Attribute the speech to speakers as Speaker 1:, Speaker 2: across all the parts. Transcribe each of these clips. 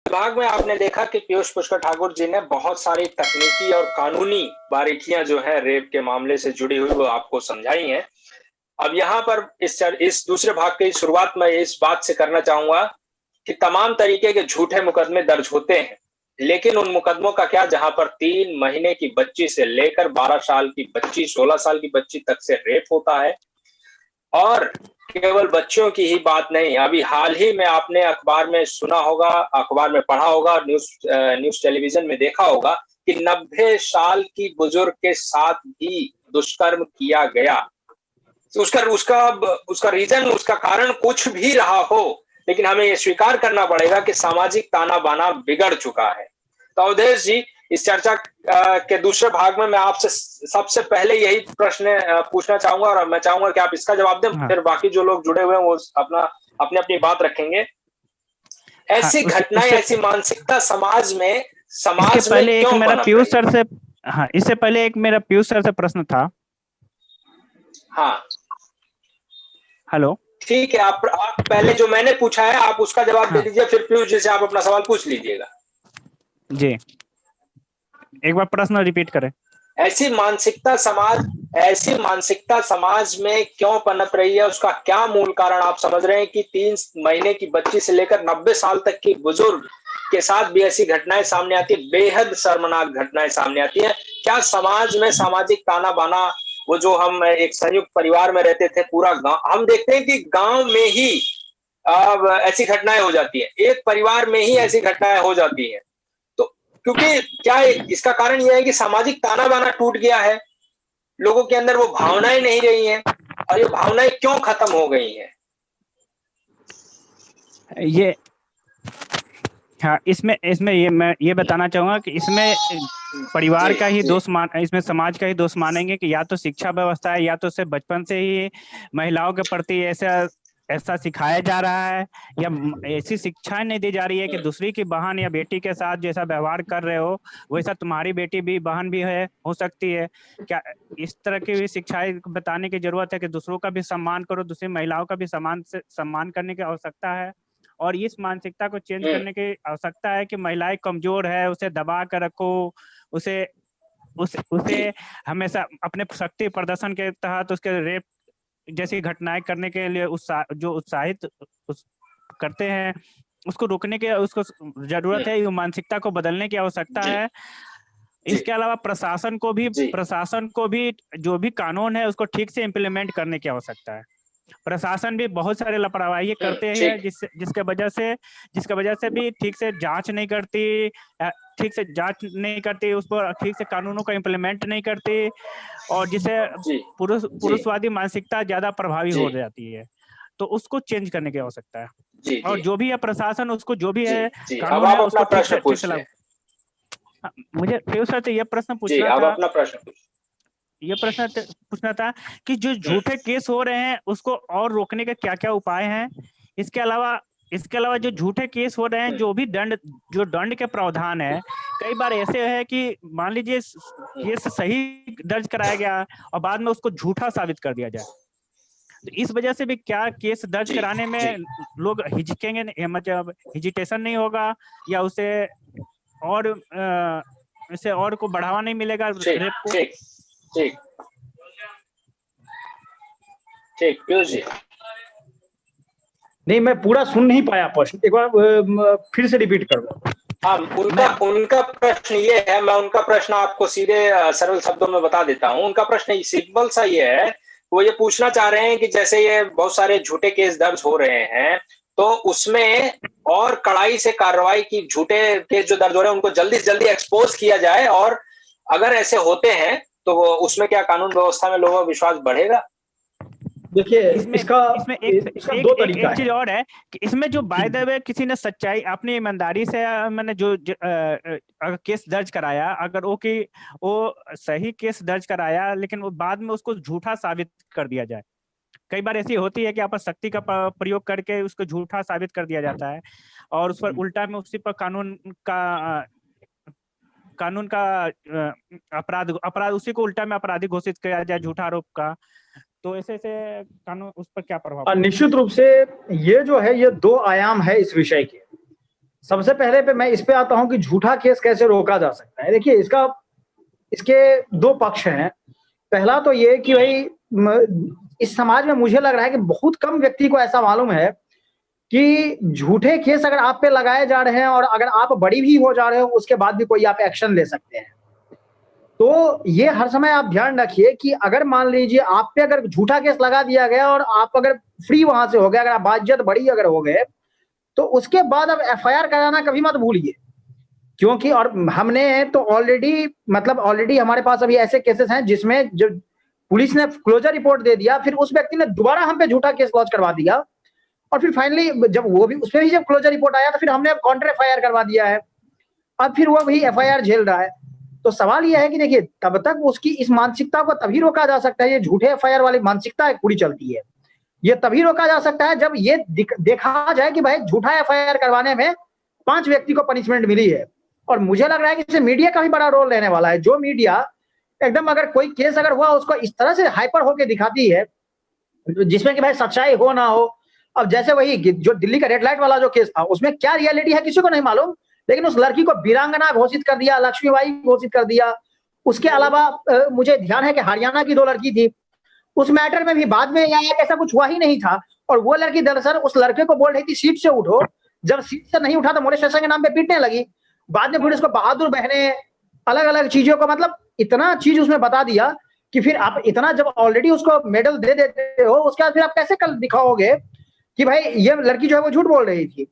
Speaker 1: विभाग में आपने देखा कि पीयूष पुष्कर ठाकुर जी ने बहुत सारी तकनीकी और कानूनी बारीकियां जो है रेप के मामले से जुड़ी हुई वो आपको समझाई हैं। अब यहाँ पर इस दूसरे भाग की शुरुआत मैं इस बात से करना चाहूंगा कि तमाम तरीके के झूठे मुकदमे दर्ज होते हैं, लेकिन उन मुकदमों का क्या जहां पर 3 महीने की बच्ची से लेकर 12 साल की बच्ची, 16 साल की बच्ची तक से रेप होता है। और केवल बच्चों की ही बात नहीं, अभी हाल ही में आपने अखबार में सुना होगा, अखबार में पढ़ा होगा, न्यूज टेलीविजन में देखा होगा कि 90 साल की बुजुर्ग के साथ भी दुष्कर्म किया गया। तो उसका रीजन, उसका कारण कुछ भी रहा हो, लेकिन हमें ये स्वीकार करना पड़ेगा कि सामाजिक ताना बाना बिगड़ चुका है। तो अवधेश जी, इस चर्चा के दूसरे भाग में मैं आपसे सबसे पहले यही प्रश्न पूछना चाहूंगा और मैं चाहूंगा कि आप इसका जवाब दें। फिर बाकी जो लोग जुड़े हुए हैं वो अपनी अपनी बात रखेंगे। ऐसी घटनाएं, ऐसी मानसिकता समाज में क्यों पनप रही है?
Speaker 2: इससे पहले एक मेरा पीयूष सर से प्रश्न था।
Speaker 1: हाँ,
Speaker 2: हेलो,
Speaker 1: ठीक है, आप पहले जो मैंने पूछा है आप उसका जवाब दे दीजिए, फिर पीयूष जी से आप अपना सवाल पूछ लीजिएगा।
Speaker 2: जी, एक बार प्रश्न रिपीट करें।
Speaker 1: ऐसी मानसिकता समाज में क्यों पनप रही है, उसका क्या मूल कारण आप समझ रहे हैं कि 3 महीने की बच्ची से लेकर 90 साल तक की बुजुर्ग के साथ भी ऐसी घटनाएं सामने आती है, बेहद शर्मनाक घटनाएं सामने आती हैं? क्या समाज में सामाजिक ताना बाना, वो जो हम एक संयुक्त परिवार में रहते थे, पूरा गांव, हम देखते हैं कि गांव में ही अब ऐसी घटनाएं हो जाती है, एक परिवार में ही ऐसी घटनाएं हो जाती हैं। तो क्योंकि क्या इसका कारण यह है कि सामाजिक ताना बाना टूट गया है, लोगों के अंदर वो भावनाएं नहीं रही हैं, और ये भावनाएं क्यों खत्म हो गई हैं?
Speaker 2: ये हाँ, इसमें मैं ये बताना चाहूंगा कि इसमें परिवार का ही दोष इसमें समाज का ही दोष मानेंगे कि या तो शिक्षा व्यवस्था है, या तो सिर्फ बचपन से ही महिलाओं के प्रति ऐसा सिखाया जा रहा है, या ऐसी शिक्षा नहीं दी जा रही है कि दूसरी की बहन या बेटी के साथ जैसा व्यवहार कर रहे हो वैसा तुम्हारी बेटी भी, बहन भी हो सकती है। क्या इस तरह की भी शिक्षाएं बताने की जरूरत है कि दूसरों का भी सम्मान करो, दूसरी महिलाओं का भी सम्मान करने की आवश्यकता है। और इस मानसिकता को चेंज करने की आवश्यकता है कि महिलाएं कमजोर है, उसे दबा कर रखो, उसे उसे हमेशा अपने शक्ति प्रदर्शन के तहत उसके रेप जैसी घटनाएं करने के लिए उत्साहित करते हैं, उसको रोकने की उसको जरूरत है। मानसिकता को बदलने की आवश्यकता है। इसके अलावा प्रशासन को भी जो भी कानून है उसको ठीक से इम्प्लीमेंट करने की आवश्यकता है। प्रशासन भी बहुत सारे लापरवाही करते हैं जिसके वजह से भी ठीक से जांच नहीं करती, उस पर ठीक से कानूनों का इम्प्लीमेंट नहीं करती, और जिससे पुरुषवादी मानसिकता ज्यादा प्रभावी हो जाती है। तो उसको चेंज करने की आवश्यकता है। और जो भी है प्रशासन, उसको जो भी है कानून है उसको ठीक से लागू। मुझे पीयूष सर से यह प्रश्न पूछना था, ये प्रश्न पूछना था कि जो झूठे केस हो रहे हैं उसको और रोकने के क्या क्या उपाय हैं। इसके अलावा जो झूठे केस हो रहे हैं, जो दंड के प्रावधान है, कई बार ऐसे है कि मान लीजिए केस सही दर्ज कराया गया और बाद में उसको झूठा साबित कर दिया जाए, तो इस वजह से भी क्या केस दर्ज कराने में लोग हिचकेंगे, मतलब हिजिटेशन नहीं होगा, या उसे और को बढ़ावा नहीं मिलेगा रेप को?
Speaker 1: ठीक पीयूष जी।
Speaker 3: नहीं, मैं पूरा सुन नहीं पाया प्रश्न, एक बार फिर से रिपीट करो।
Speaker 1: हाँ, उनका प्रश्न ये है, मैं उनका प्रश्न आपको सीधे सरल शब्दों में बता देता हूँ। उनका प्रश्न सिंपल सा ये है, वो ये पूछना चाह रहे हैं कि जैसे ये बहुत सारे झूठे केस दर्ज हो रहे हैं, तो उसमें और कड़ाई से कार्रवाई की, झूठे केस जो दर्ज हो रहे हैं उनको जल्दी से जल्दी एक्सपोज किया जाए, और अगर ऐसे होते हैं तो उसमें क्या कानून व्यवस्था में लोगों का विश्वास बढ़ेगा?
Speaker 3: देखिए,
Speaker 2: इसमें
Speaker 3: दो तरीका
Speaker 2: एक चीज और है कि इसमें जो बाय द वे किसी ने सच्चाई अपनी ईमानदारी से मैंने जो केस दर्ज कराया, अगर वो सही केस दर्ज कराया लेकिन वो बाद में उसको झूठा साबित कर दिया जाए, कई बार ऐसी होती है कि आप शक्ति का प्रयोग करके उसको झूठा साबित कर दिया जाता है और उस पर उल्टा में उसी पर कानून का कानून का अपराध उसी को उल्टा में अपराधी घोषित किया जाए झूठा आरोप का, तो ऐसे कानून उस पर क्या प्रभाव?
Speaker 3: निश्चित रूप से ये जो है ये दो आयाम है इस विषय के। सबसे पहले पे मैं इस पे आता हूं कि झूठा केस कैसे रोका जा सकता है। देखिए इसके दो पक्ष हैं। पहला तो ये कि भाई इस समाज में मुझे लग रहा है कि बहुत कम व्यक्ति को ऐसा मालूम है कि झूठे केस अगर आप पे लगाए जा रहे हैं और अगर आप बड़ी भी हो जा रहे हो उसके बाद भी कोई आप एक्शन ले सकते हैं। तो ये हर समय आप ध्यान रखिए कि अगर मान लीजिए आप पे अगर झूठा केस लगा दिया गया और आप अगर फ्री वहां से हो गए, अगर आप बाज्यत बड़ी अगर हो गए, तो उसके बाद अब एफआईआर कराना कभी मत भूलिए। क्योंकि और हमने तो ऑलरेडी हमारे पास अभी ऐसे केसेस हैं जिसमें जब पुलिस ने क्लोजर रिपोर्ट दे दिया, फिर उस व्यक्ति ने दोबारा हम पे झूठा केस लॉन्च करवा दिया, और फिर फाइनली जब वो भी उसमें भी जब क्लोजर रिपोर्ट आया तो फिर हमने काउंटर एफआईआर करवा दिया है। अब फिर वो भी एफआईआर झेल रहा है। तो सवाल यह है कि देखिए तब तक उसकी इस मानसिकता को तभी रोका जा सकता है, ये झूठे एफआईआर वाली मानसिकता पूरी चलती है, ये तभी रोका जा सकता है जब ये देखा जाए कि भाई झूठा एफआईआर करवाने में 5 व्यक्ति को पनिशमेंट मिली है। और मुझे लग रहा है कि इसमें मीडिया का भी बड़ा रोल रहने वाला है। जो मीडिया एकदम अगर कोई केस अगर हुआ उसको इस तरह से हाइपर होके दिखाती है जिसमें कि भाई सच्चाई हो ना हो। अब जैसे वही जो दिल्ली का रेड लाइट वाला जो केस था उसमें क्या रियलिटी है किसी को नहीं मालूम, लेकिन उस लड़की को वीरांगना घोषित कर दिया, लक्ष्मीबाई घोषित कर दिया। उसके अलावा मुझे ध्यान है कि हरियाणा की 2 लड़की थी, उस मैटर में भी बाद में ऐसा कुछ हुआ ही नहीं था, और वो लड़की दरअसल उस लड़के को बोल रही थी सीट से उठो, जब सीट से नहीं उठा तो मोलेस्टेशन के नाम पे पीटने लगी। बाद में फिर उसको बहादुर बहने अलग अलग चीजों को मतलब इतना चीज उसमें बता दिया कि फिर आप इतना जब ऑलरेडी उसको मेडल दे देते हो उसके बाद फिर आप कैसे कल दिखाओगे कि भाई ये लड़की जो है वो झूठ बोल रही थी।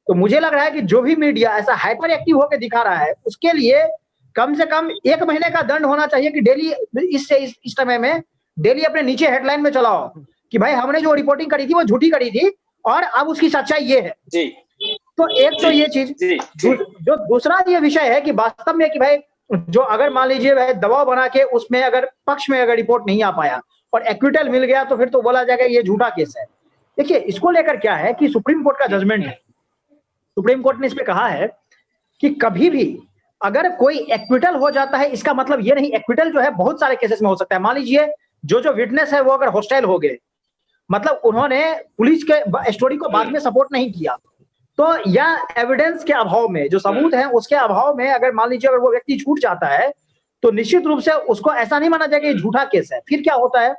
Speaker 3: तो मुझे लग रहा है कि जो भी मीडिया ऐसा हाइपर एक्टिव होकर दिखा रहा है उसके लिए कम से कम 1 महीने का दंड होना चाहिए कि डेली इस समय में डेली अपने नीचे हेडलाइन में चलाओ कि भाई हमने जो रिपोर्टिंग करी थी वो झूठी करी थी और अब उसकी सच्चाई ये है।
Speaker 1: जी।
Speaker 3: तो एक तो ये चीज, जो दूसरा ये विषय है कि वास्तव में कि भाई जो अगर मान लीजिए भाई दबाव बना के उसमें अगर पक्ष में अगर रिपोर्ट नहीं आ पाया और एक्विटल मिल गया तो फिर तो बोला जाएगा ये झूठा केस है। देखिए इसको लेकर क्या है कि सुप्रीम कोर्ट का जजमेंट है। सुप्रीम कोर्ट ने इसमें कहा है कि कभी भी अगर कोई एक्विटल हो जाता है इसका मतलब ये नहीं, एक्विटल जो है बहुत सारे केसेस में हो सकता है। मान लीजिए जो विटनेस है वो अगर हॉस्टाइल हो गए, मतलब उन्होंने पुलिस के स्टोरी को बाद में सपोर्ट नहीं किया, तो या एविडेंस के अभाव में जो सबूत है उसके अभाव में अगर मान लीजिए अगर वो व्यक्ति छूट जाता है तो निश्चित रूप से उसको ऐसा नहीं माना जाएगा ये झूठा केस है। फिर क्या होता है,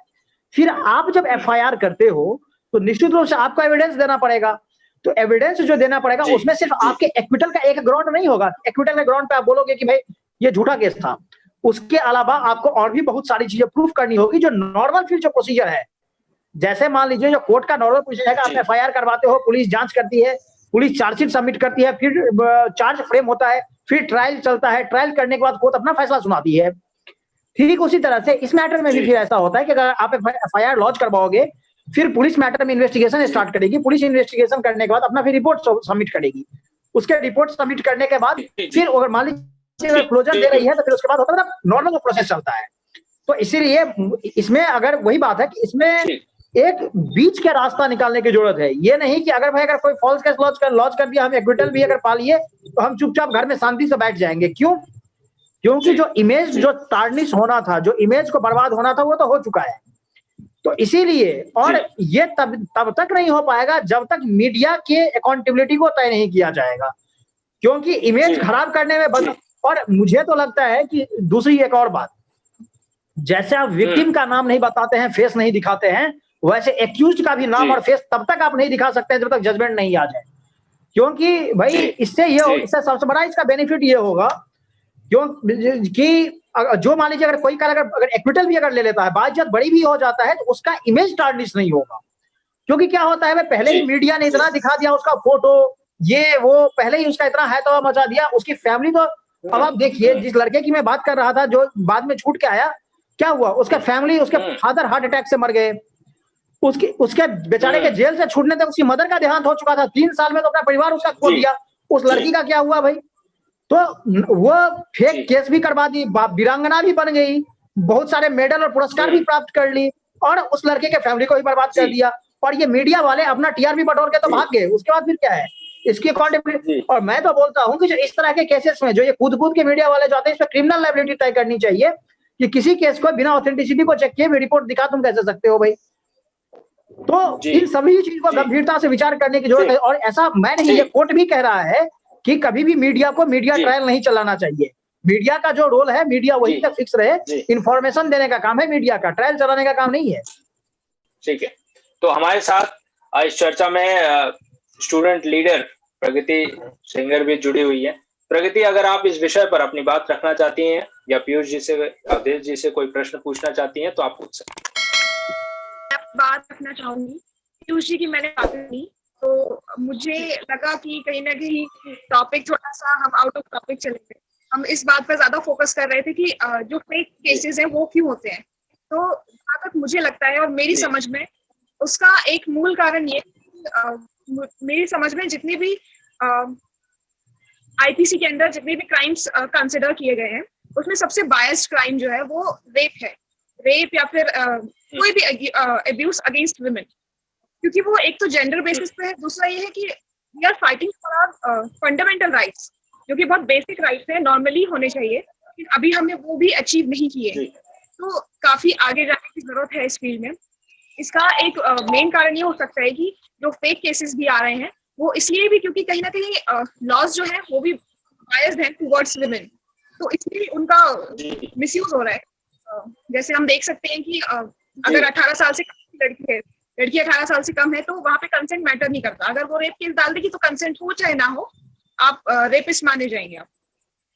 Speaker 3: फिर आप जब एफआईआर करते हो तो निश्चित रूप से आपको एविडेंस देना पड़ेगा। तो एविडेंस जो देना पड़ेगा उसमें सिर्फ आपके एक्विटल का एक ग्राउंड नहीं होगा। एक्विटल के ग्राउंड पे आप बोलोगे कि भाई ये झूठा केस था, उसके अलावा आपको और भी बहुत सारी चीजें प्रूफ करनी होगी जो नॉर्मल फिर जो प्रोसीजर है। जैसे मान लीजिए जो कोर्ट का नॉर्मल प्रोसीजर है, आप एफआईआर करवाते हो, पुलिस जांच करती है, पुलिस चार्जशीट सबमिट करती है, फिर चार्ज फ्रेम होता है, फिर ट्रायल चलता है, ट्रायल करने के बाद कोर्ट अपना फैसला सुनाती है। ठीक उसी तरह से इस मैटर में भी फिर ऐसा होता है कि अगर आप एफआईआर लॉन्च करवाओगे फिर पुलिस मैटर में इन्वेस्टिगेशन स्टार्ट करेगी, पुलिस इन्वेस्टिगेशन करने के बाद अपना फिर रिपोर्ट सबमिट करेगी। उसके रिपोर्ट सबमिट करने के बाद फिर अगर मान लीजिए क्लोजर दे रही है तो फिर उसके बाद होता है नॉर्मल प्रोसेस चलता है। तो इसीलिए इसमें अगर वही बात है कि इसमें एक बीच के रास्ता निकालने की जरूरत है। ये नहीं कि अगर भाई अगर कोई फॉल्स केस लॉन्च कर दिया, हम एक्विटल भी अगर पा लिए तो हम चुपचाप घर में शांति से बैठ जाएंगे। क्यों? क्योंकि जो इमेज जो टार्निश होना था, जो इमेज को बर्बाद होना था वो तो हो चुका है। तो इसीलिए और ये तब तक नहीं हो पाएगा जब तक मीडिया के अकाउंटेबिलिटी को तय नहीं किया जाएगा, क्योंकि इमेज खराब करने में बंद। और मुझे तो लगता है कि दूसरी एक और बात, जैसे आप विक्टिम का नाम नहीं बताते हैं, फेस नहीं दिखाते हैं, वैसे एक्यूज्ड का भी नाम और फेस तब तक आप नहीं दिखा सकते हैं जब तक जजमेंट नहीं आ जाए। क्योंकि भाई इससे सबसे बड़ा इसका बेनिफिट ये होगा क्योंकि जो मान लीजिए अगर कोई अगर एक्विटल भी अगर ले लेता है, बात जब बड़ी भी हो जाता है तो उसका इमेज टार्निश नहीं होगा। क्योंकि क्या होता है, पहले ही मीडिया ने इतना दिखा दिया, उसका फोटो ये वो पहले ही उसका इतना है तो मचा दिया, उसकी फैमिली। तो अब आप देखिए जिस लड़के की मैं बात कर रहा था जो बाद में छूट के आया, क्या हुआ, उसका फैमिली, उसके फादर हार्ट अटैक से मर गए, उसके बेचारे के जेल से छूटने तक उसकी मदर का देहांत हो चुका था, 3 साल में तो अपना परिवार उसका खो दिया। उस लड़की का क्या हुआ भाई? तो वो फेक केस भी करवा दी, वीरांगना भी बन गई, बहुत सारे मेडल और पुरस्कार भी प्राप्त कर ली, और उस लड़के के फैमिली को भी बर्बाद कर दिया। और ये मीडिया वाले अपना टीआरपी बटोर के तो भाग गए। उसके बाद फिर क्या है, इसकी अकाउंटेबिलिटी। और मैं तो बोलता हूँ कि जो इस तरह के केसेस में जो ये कूद के मीडिया वाले जो आते हैं, इस पर क्रिमिनल लायबिलिटी तय करनी चाहिए कि किसी केस को बिना ऑथेंटिसिटी को चेक किए भी रिपोर्ट दिखा तुम कैसे सकते हो भाई। तो इन सभी चीज को गंभीरता से विचार करने की जरूरत है। और ऐसा मैं नहीं, ये कोर्ट भी कह रहा है कि कभी भी मीडिया को मीडिया ट्रायल नहीं चलाना चाहिए। मीडिया का जो रोल है, मीडिया वही तक फिक्स रहे, इंफॉर्मेशन देने का काम है मीडिया का, ट्रायल चलाने का काम नहीं है।
Speaker 1: ठीक है, तो हमारे साथ इस चर्चा में स्टूडेंट लीडर प्रगति सिंगर भी जुड़ी हुई है। प्रगति, अगर आप इस विषय पर अपनी बात रखना चाहती हैं या पीयूष जी से, अवधेश जी से कोई प्रश्न पूछना चाहती हैं तो आप पूछ सकते हैं।
Speaker 4: बात रखना चाहूंगी पीयूष जी की, मैंने बात की तो मुझे लगा कि कहीं ना कहीं टॉपिक थोड़ा सा हम आउट ऑफ टॉपिक चले गए। हम इस बात पर ज्यादा फोकस कर रहे थे कि जो फेक केसेस हैं वो क्यों होते हैं। तो जहाँ तक मुझे लगता है और मेरी समझ में उसका एक मूल कारण ये, मेरी समझ में जितनी भी आईपीसी के अंदर जितने भी क्राइम्स कंसिडर किए गए हैं उसमें सबसे बायस्ड क्राइम जो है वो रेप है। रेप या फिर कोई भी अब्यूज अगेंस्ट वुमेन, क्योंकि वो एक तो जेंडर बेसिस पे है, दूसरा ये है कि we are fighting for our fundamental rights, जो कि बहुत बेसिक राइट्स है, नॉर्मली होने चाहिए, लेकिन अभी हमने वो भी अचीव नहीं किए। तो काफी आगे जाने की जरूरत है इस फील्ड में। इसका एक मेन कारण ये हो सकता है कि जो फेक केसेस भी आ रहे हैं वो इसलिए भी क्योंकि कहीं ना कहीं लॉज जो है वो भी बायस्ड है टुवर्ड्स वुमेन, तो इसलिए उनका मिसयूज हो रहा है। जैसे हम देख सकते हैं कि अगर 18 साल से कम की लड़की है, लड़की 18 साल से कम है, तो वहां पे कंसेंट मैटर नहीं करता। अगर वो रेप केस डाल देगी तो कंसेंट हो चाहे ना हो, आप रेपिस्ट माने जाएंगे आप।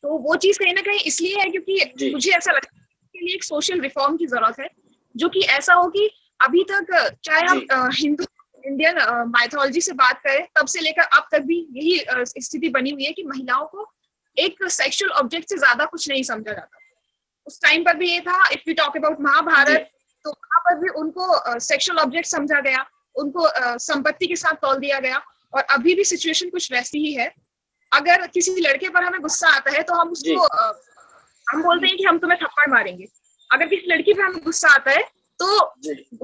Speaker 4: तो वो चीज कहीं ना कहीं इसलिए है क्योंकि मुझे ऐसा लगता है कि लिए एक सोशल रिफॉर्म की जरूरत है, जो कि ऐसा हो कि अभी तक चाहे हम हिंदू इंडियन माइथोलॉजी से बात करें तब से लेकर अब तक भी यही स्थिति बनी हुई है कि महिलाओं को एक सेक्सुअल ऑब्जेक्ट से ज्यादा कुछ नहीं समझा जाता। उस टाइम पर भी ये था, if we talk about Mahabharata, तो वहां पर भी उनको सेक्सुअल ऑब्जेक्ट समझा गया, उनको संपत्ति के साथ तौल दिया गया। और अभी भी सिचुएशन कुछ वैसी ही है। अगर किसी लड़के पर हमें गुस्सा आता है तो हम उसको हम बोलते हैं कि हम तुम्हें थप्पड़ मारेंगे। अगर किसी लड़की पर हमें गुस्सा आता है तो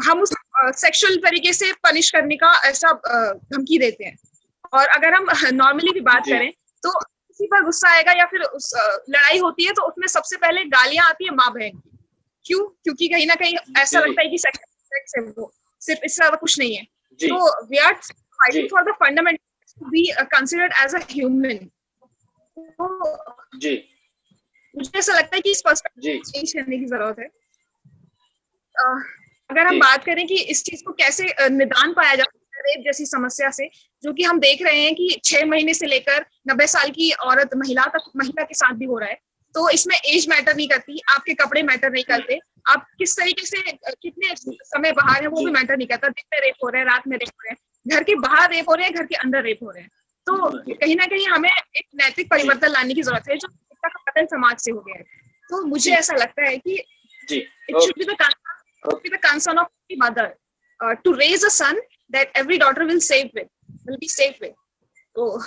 Speaker 4: हम उस सेक्सुअल तरीके से पनिश करने का ऐसा धमकी देते हैं। और अगर हम नॉर्मली भी बात करें तो किसी पर गुस्सा आएगा या फिर उस लड़ाई होती है तो उसमें सबसे पहले गालियां आती है माँ बहन की। क्यों? क्योंकि कहीं ना कहीं ऐसा लगता है कि सेक्स है, वो सिर्फ इससे ज्यादा कुछ नहीं है। तो we are fighting for the fundamentals to be considered as a human. मुझे ऐसा लगता है कि इस पर्सपेक्टिव चेंज करने की जरूरत है। अगर हम बात करें कि इस चीज को कैसे निदान पाया जा सकता है रेप जैसी समस्या से, जो कि हम देख रहे हैं कि 6 महीने से लेकर 90 साल की औरत महिला के साथ भी हो रहा है। तो इसमें एज मैटर नहीं करती, आपके कपड़े मैटर नहीं करते, आप किस तरीके से कितने समय बाहर है वो भी मैटर नहीं करता। दिन में रेप हो रहे हैं, रात में रेप हो रहे हैं, घर के बाहर रेप हो रहे हैं, घर के अंदर रेप हो रहे हैं। तो कहीं ना कहीं हमें एक नैतिक परिवर्तन लाने की जरूरत है जो का पतन समाज से हो गया है। तो मुझे ऐसा लगता है कि it should be the concern of the mother to raise a son that every daughter will be safe with. तो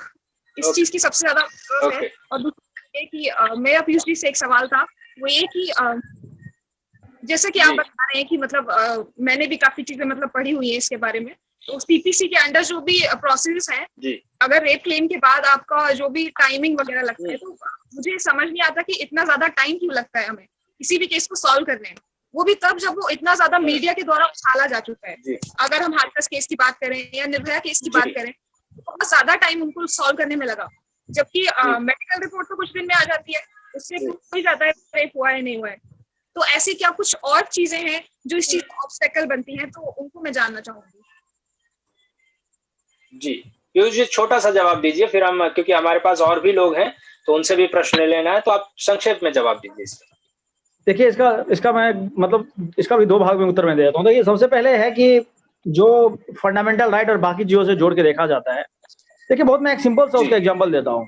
Speaker 4: इस चीज की सबसे ज्यादा जरूरत है। और दूसरा ये कि मेरा पीयूष जी से एक सवाल था, वो ये कि जैसे कि आप बता रहे हैं कि मतलब मैंने भी काफी चीजें मतलब पढ़ी हुई है इसके बारे में। तो सीपीसी के अंडर जो भी प्रोसेस है, अगर रेप क्लेम के बाद आपका जो भी टाइमिंग वगैरह लगता है, तो मुझे समझ नहीं आता कि इतना ज्यादा टाइम क्यों लगता है हमें किसी भी केस को सॉल्व करने में, वो भी तब जब वो इतना ज्यादा मीडिया के द्वारा उछाला जा चुका है। अगर हम हाथरस केस की बात करें या निर्भया केस की बात करें, तो बहुत ज्यादा टाइम उनको सॉल्व करने में लगा, जबकि मेडिकल रिपोर्ट तो कुछ दिन में आ जाती है, उससे हो ही जाता है रेप हुआ है नहीं हुआ है। तो ऐसी क्या कुछ और चीजें हैं जो इस चीज का ऑब्स्टेकल बनती हैं, तो उनको मैं जानना चाहूंगी।
Speaker 1: जी पीयूष जी, छोटा सा जवाब दीजिए, फिर हम, क्योंकि हमारे पास और भी लोग हैं तो उनसे भी प्रश्न लेना है, तो आप संक्षेप में जवाब दीजिए इसका।
Speaker 3: देखिए, इसका मैं मतलब इसका भी 2 भाग में उत्तर में दे देता हूँ। देखिए, सबसे पहले है कि जो फंडामेंटल राइट और बाकी चीजों से जोड़ के देखा जाता है। देखिए, बहुत मैं एक सिंपल सा उसका एग्जांपल देता हूँ।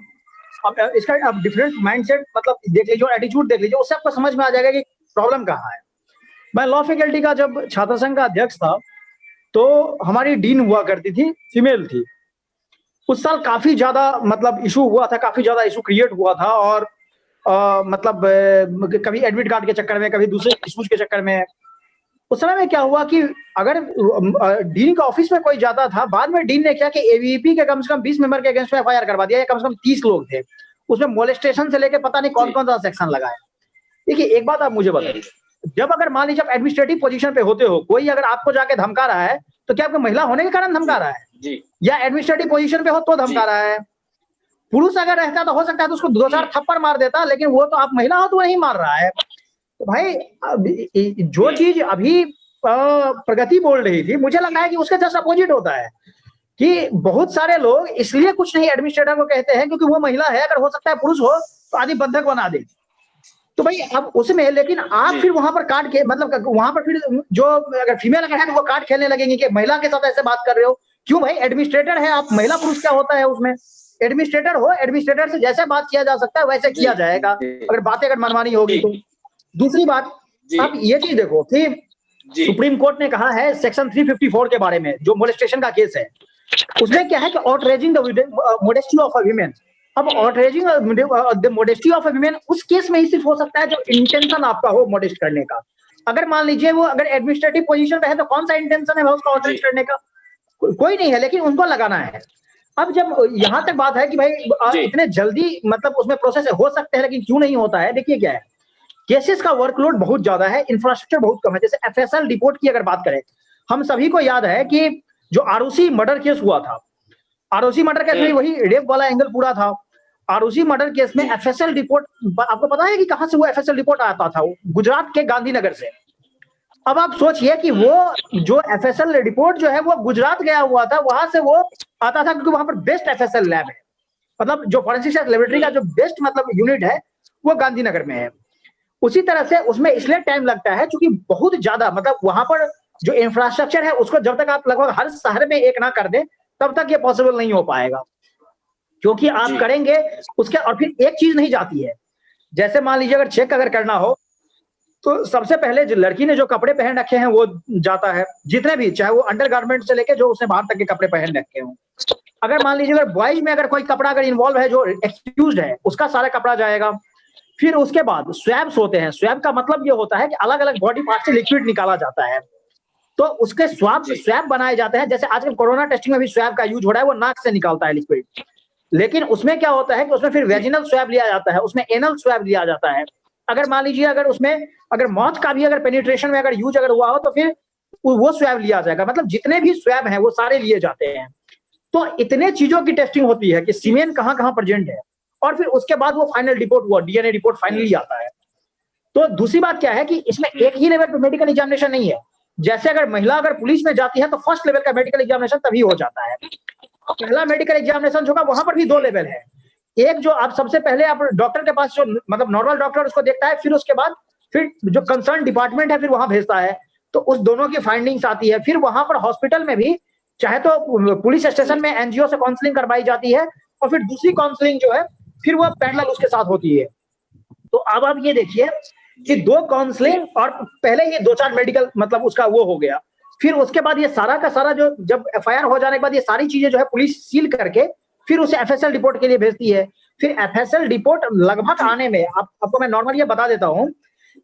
Speaker 3: अब इसका आप डिफरेंट माइंडसेट मतलब देख लीजिए और एटीट्यूड देख लीजिए, उससे आपको समझ में आ जाएगा कि प्रॉब्लम कहाँ है। मैं लॉ फैकल्टी का जब छात्र संघ का अध्यक्ष था तो हमारी डीन हुआ करती थी, फीमेल थी। उस साल काफी ज्यादा मतलब इशू हुआ था, काफी ज्यादा इशू क्रिएट हुआ था। और मतलब कभी एडमिट कार्ड के चक्कर में, कभी दूसरे इश्यूज के चक्कर में उस समय में क्या हुआ कि अगर डीन का ऑफिस में कोई जाता था, बाद में डीन ने क्या कि एवीपी के कम से कम 20 मेंबर के अगेंस्ट में एफआईआर करवा दिया, कम से कम 30 लोग थे उसमें, मोलेस्टेशन से लेके पता नहीं कौन कौन सा सेक्शन लगाया। देखिए एक बात आप मुझे बताइए, जब अगर मान लीजिए आप एडमिनिस्ट्रेटिव पोजीशन पे होते हो, कोई अगर आपको जाके धमका रहा है तो क्या आपको महिला होने के कारण धमका रहा है
Speaker 1: जी,
Speaker 3: या एडमिनिस्ट्रेटिव पोजीशन पे हो तो धमका रहा है? पुरुष अगर रहता तो हो सकता है तो उसको 2-4 थप्पड़ मार देता, लेकिन वो तो आप महिला हो तो नहीं मार रहा है। तो भाई जो चीज अभी प्रगति बोल रही थी, मुझे लगा है कि उसका जस्ट अपोजिट होता है कि बहुत सारे लोग इसलिए कुछ नहीं एडमिनिस्ट्रेटर को कहते हैं क्योंकि वो महिला है, अगर हो सकता है पुरुष हो तो आदि बंधक बना दे। तो भाई अब उसमें, लेकिन आप फिर वहां पर कार्ड के मतलब वहां पर फिर जो अगर फीमेल अगर है तो वो कार्ड खेलने लगेंगे कि महिला के साथ ऐसे बात कर रहे हो। क्यों भाई, एडमिनिस्ट्रेटर है आप, महिला पुरुष क्या होता है उसमें? एडमिनिस्ट्रेटर हो, एडमिनिस्ट्रेटर से जैसे बात किया जा सकता है वैसे किया जाएगा, अगर बातें अगर मनमानी होगी तो। दूसरी बात, आप ये चीज देखो कि सुप्रीम कोर्ट ने कहा है सेक्शन 354 के बारे में, जो मोलेस्टेशन का केस है, उसमें क्या है कि outraging the modesty of a women. अब outraging the modesty of a women उस केस में ही सिर्फ हो सकता है जो इंटेंशन आपका हो मोडेस्ट करने का। अगर मान लीजिए वो अगर एडमिनिस्ट्रेटिव पोजीशन पे है तो कौन सा इंटेंशन है उसको आउटरेज करने का? कोई नहीं है, लेकिन उनको लगाना है। अब जब यहाँ तक बात है कि भाई इतने जल्दी मतलब उसमें प्रोसेस हो सकते हैं, लेकिन क्यों नहीं होता है? देखिए क्या है, केसेस का वर्कलोड बहुत ज्यादा है, इंफ्रास्ट्रक्चर बहुत कम है। जैसे एफएसएल रिपोर्ट की अगर बात करें, हम सभी को याद है कि जो आरुषि मर्डर केस हुआ था, आरुषि मर्डर केस में वही रेप वाला एंगल पूरा था। आरुषि मर्डर केस में एफएसएल रिपोर्ट, आपको पता है कि कहां से वो एफएसएल रिपोर्ट आता था? गुजरात के गांधीनगर से। अब आप सोचिए कि वो जो एफएसएल रिपोर्ट जो है वो गुजरात गया हुआ था, वहां से वो आता था क्योंकि वहां पर बेस्ट एफएसएल लैब है, मतलब जो फॉरेंसिक लेबोरेटरी का जो बेस्ट मतलब यूनिट है वो गांधीनगर में है। उसी तरह से उसमें इसलिए टाइम लगता है क्योंकि बहुत ज्यादा मतलब वहां पर जो इंफ्रास्ट्रक्चर है उसको जब तक आप लगभग हर शहर में एक ना कर दें तब तक ये पॉसिबल नहीं हो पाएगा, क्योंकि आप करेंगे उसके और फिर एक चीज नहीं जाती है। जैसे मान लीजिए अगर चेक अगर करना हो तो सबसे पहले जो लड़की ने जो कपड़े पहन रखे हैं वो जाता है, जितने भी, चाहे वो अंडरगारमेंट से लेके जो उसने बाहर तक के कपड़े पहन रखे हो। अगर मान लीजिए अगर बॉयज में अगर कोई कपड़ा अगर इन्वॉल्व है जो एक्सक्यूज्ड है, उसका सारा कपड़ा जाएगा। फिर उसके बाद स्वैब्स होते हैं। स्वैब का मतलब ये होता है कि अलग अलग बॉडी पार्ट से लिक्विड निकाला जाता है, तो उसके स्वैब बनाए जाते हैं। जैसे आजकल कोरोना टेस्टिंग में भी स्वैब का यूज हो रहा है, वो नाक से निकालता है लिक्विड। लेकिन उसमें क्या होता है कि उसमें फिर वेजिनल स्वैब लिया जाता है, उसमें एनल स्वैब लिया जाता है। अगर मान लीजिए अगर उसमें अगर मौत का भी अगर पेनिट्रेशन में अगर यूज अगर हुआ हो तो फिर वो स्वैब लिया जाएगा। मतलब जितने भी स्वैब हैं वो सारे लिए जाते हैं। तो इतने चीजों की टेस्टिंग होती है कि सीमेन कहाँ कहाँ प्रेजेंट है, और फिर उसके बाद वो फाइनल रिपोर्ट हुआ, डीएनए रिपोर्ट फाइनली आता है। तो दूसरी बात क्या है कि इसमें एक ही लेवल पे मेडिकल एग्जामिनेशन नहीं है। जैसे अगर महिला अगर पुलिस में जाती है तो फर्स्ट लेवल का मेडिकल एग्जामिनेशन तभी हो जाता है। पहला मेडिकल एग्जामिनेशन होगा, वहां पर भी 2 लेवल है। एक जो आप सबसे पहले आप डॉक्टर के पास जो मतलब नॉर्मल डॉक्टर उसको देखता है, फिर उसके बाद फिर जो कंसर्न डिपार्टमेंट है फिर वहां भेजता है, तो उस दोनों की फाइंडिंग्स आती है। फिर वहां पर हॉस्पिटल में भी चाहे तो पुलिस स्टेशन में एनजीओ से काउंसलिंग करवाई जाती है, और फिर दूसरी काउंसलिंग जो है फिर वो पैरेलल उसके साथ होती है। तो अब आप ये देखिए कि 2 काउंसलिंग और पहले ये 2-4 मेडिकल मतलब उसका वो हो गया। फिर उसके बाद ये सारा का सारा जो जब एफआईआर हो जाने के बाद ये सारी चीजें जो है पुलिस सील करके फिर उसे एफएसएल रिपोर्ट के लिए भेजती है। फिर एफएसएल रिपोर्ट लगभग आने में आपको मैं नॉर्मली ये बता देता हूं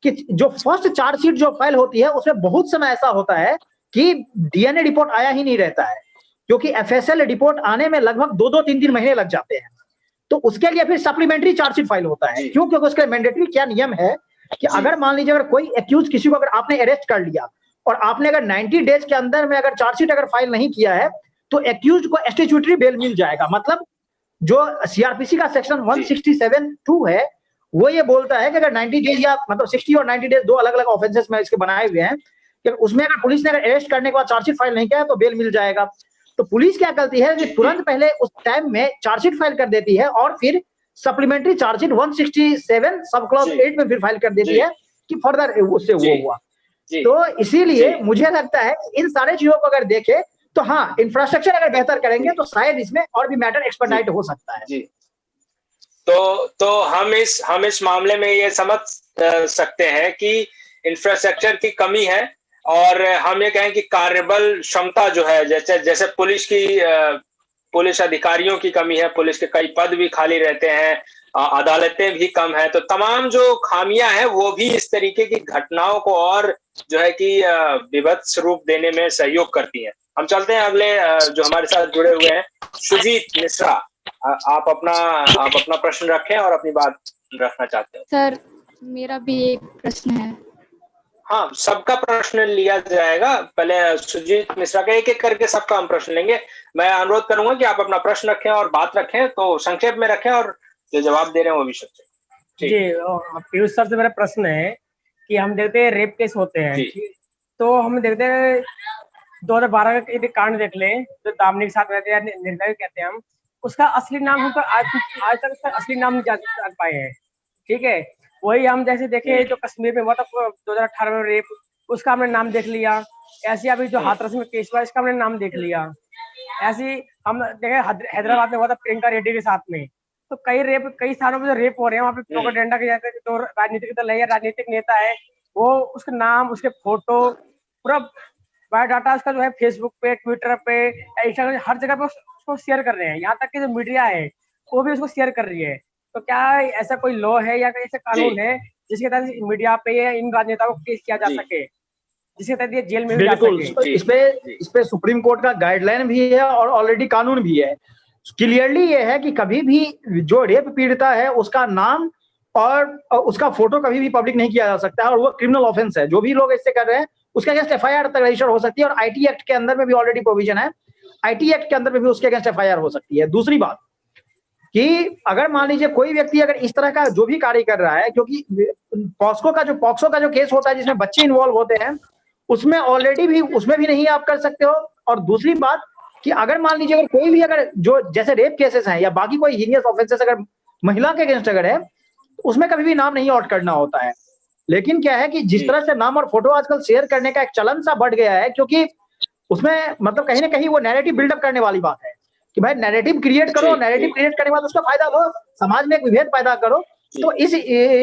Speaker 3: कि जो फर्स्ट चार्जशीट जो फाइल होती है उसमें बहुत समय ऐसा होता है कि डीएनए रिपोर्ट आया ही नहीं रहता है, क्योंकि एफएसएल रिपोर्ट आने में लगभग 2-2, 3-3 महीने लग जाते हैं। तो उसके लिए फिर सप्लीमेंट्री चार्जशीट फाइल होता है। क्यों? क्योंकि उसके मैंडेटरी क्या नियम है कि अगर मान लीजिए अगर कोई एक्यूज किसी को अगर आपने अरेस्ट कर लिया और आपने अगर 90 डेज के अंदर में अगर चार्जशीट अगर फाइल नहीं किया है तो एक्यूज को स्टैट्यूटरी बेल मिल जाएगा। मतलब जो सीआरपीसी का सेक्शन 167(2) है वो ये बोलता है कि अगर 90 डेज या मतलब 60 और 90 डेज 2 अलग अलग ऑफेंसेस में इसके बनाए हुए हैं कि उसमें अगर पुलिस ने अगर अरेस्ट करने के बाद चार्जशीट फाइल नहीं किया तो बेल मिल जाएगा। तो पुलिस क्या करती है कि तुरंत पहले उस टाइम में चार्जशीट फाइल कर देती है और फिर सप्लीमेंट्री चार्जशीट 167 सब क्लॉज 8 में फिर फाइल कर देती है कि फर्दर उससे वो हुआ। तो इसीलिए मुझे लगता है इन सारे चीजों को अगर देखें तो हाँ, इंफ्रास्ट्रक्चर अगर बेहतर करेंगे तो शायद इसमें और भी मैटर एक्सपर्टाइट हो सकता है।
Speaker 1: जी। तो हम इस मामले में ये समझ सकते हैं कि इंफ्रास्ट्रक्चर की कमी है, और हम ये कहें कि कार्यबल क्षमता जो है, जैसे पुलिस अधिकारियों की कमी है, पुलिस के कई पद भी खाली रहते हैं, अदालतें भी कम है, तो तमाम जो खामियां हैं वो भी इस तरीके की घटनाओं को और जो है कि विभत्स रूप देने में सहयोग करती हैं। हम चलते हैं अगले जो हमारे साथ जुड़े हुए हैं, सुजीत मिश्रा। आप अपना प्रश्न रखें और अपनी बात रखना चाहते हैं।
Speaker 5: सर मेरा भी एक प्रश्न है।
Speaker 1: हाँ, सबका प्रश्न लिया जाएगा। पहले सुजीत मिश्रा का एक एक करके सबका हम प्रश्न लेंगे। मैं अनुरोध करूंगा कि आप अपना प्रश्न रखें और बात रखें तो संक्षेप में रखें, और जो जवाब दे रहे हैं वो भी संक्षेप।
Speaker 6: जी, पीयूष सर से मेरा प्रश्न है कि हम देखते हैं रेप केस होते हैं, तो हम देखते हैं 2012 का एक कांड देख लें जो दामिनी के साथ रहते हैं, निर्भया कहते हैं हम, उसका असली नाम हम आज तक उसका असली नाम नहीं जान पाए हैं। ठीक है, वही हम जैसे देखे जो कश्मीर में हुआ था 2018 में रेप, उसका हमने नाम देख लिया। ऐसे अभी जो हाथरस में केस हुआ इसका हमने नाम देख लिया। ऐसे हम देखे हैदराबाद में हुआ था प्रियंका रेड्डी के साथ में, तो कई स्थानों पे जो रेप हो रहे हैं वहाँ पे प्रोपेगेंडा के जाते हैं, जो राजनीतिक दल है या राजनीतिक नेता है वो उसका नाम, उसके फोटो, पूरा बायोडाटा उसका जो है फेसबुक पे, ट्विटर पे, इंस्टाग्राम, हर जगह पे उसको शेयर कर रहे हैं। यहाँ तक कि जो मीडिया है वो भी उसको शेयर कर रही है। तो क्या ऐसा कोई लॉ है या कोई ऐसा कानून है जिसके तहत मीडिया पे या इन राजनेताओं को केस किया जा सके, जिसके तहत ये जेल में भी जा सके?
Speaker 3: इस पे सुप्रीम कोर्ट का गाइडलाइन भी है और ऑलरेडी कानून भी है। क्लियरली ये है कि कभी भी जो रेप पीड़िता है उसका नाम और उसका फोटो कभी भी पब्लिक नहीं किया जा सकता है, और वो क्रिमिनल ऑफेंस है। जो भी लोग इससे कर रहे हैं उसके अगेंस्ट एफआईआर तक रजिस्टर हो सकती है, और आईटी एक्ट के अंदर में भी ऑलरेडी प्रोविजन है, आईटी एक्ट के अंदर में भी उसके अगेंस्ट एफआईआर हो सकती है। दूसरी बात कि अगर मान लीजिए कोई व्यक्ति अगर इस तरह का जो भी कार्य कर रहा है, क्योंकि पॉक्सो का जो केस होता है जिसमें बच्चे इन्वॉल्व होते हैं उसमें ऑलरेडी भी उसमें भी नहीं आप कर सकते हो। और दूसरी बात कि अगर मान लीजिए अगर कोई भी अगर जो जैसे रेप केसेस हैं या बाकी कोई हीनियस ऑफेंसेस अगर महिला के अगेंस्ट अगर है तो उसमें कभी भी नाम नहीं आउट करना होता है। लेकिन क्या है कि जिस तरह से नाम और फोटो आजकल शेयर करने का एक चलन सा बढ़ गया है, क्योंकि उसमें मतलब कहीं ना कहीं वो नैरेटिव बिल्डअप करने वाली बात है कि भाई नैरेटिव क्रिएट करो, नैरेटिव क्रिएट करने के बाद उसका फायदा लो, समाज में एक विभेद पैदा करो, तो इस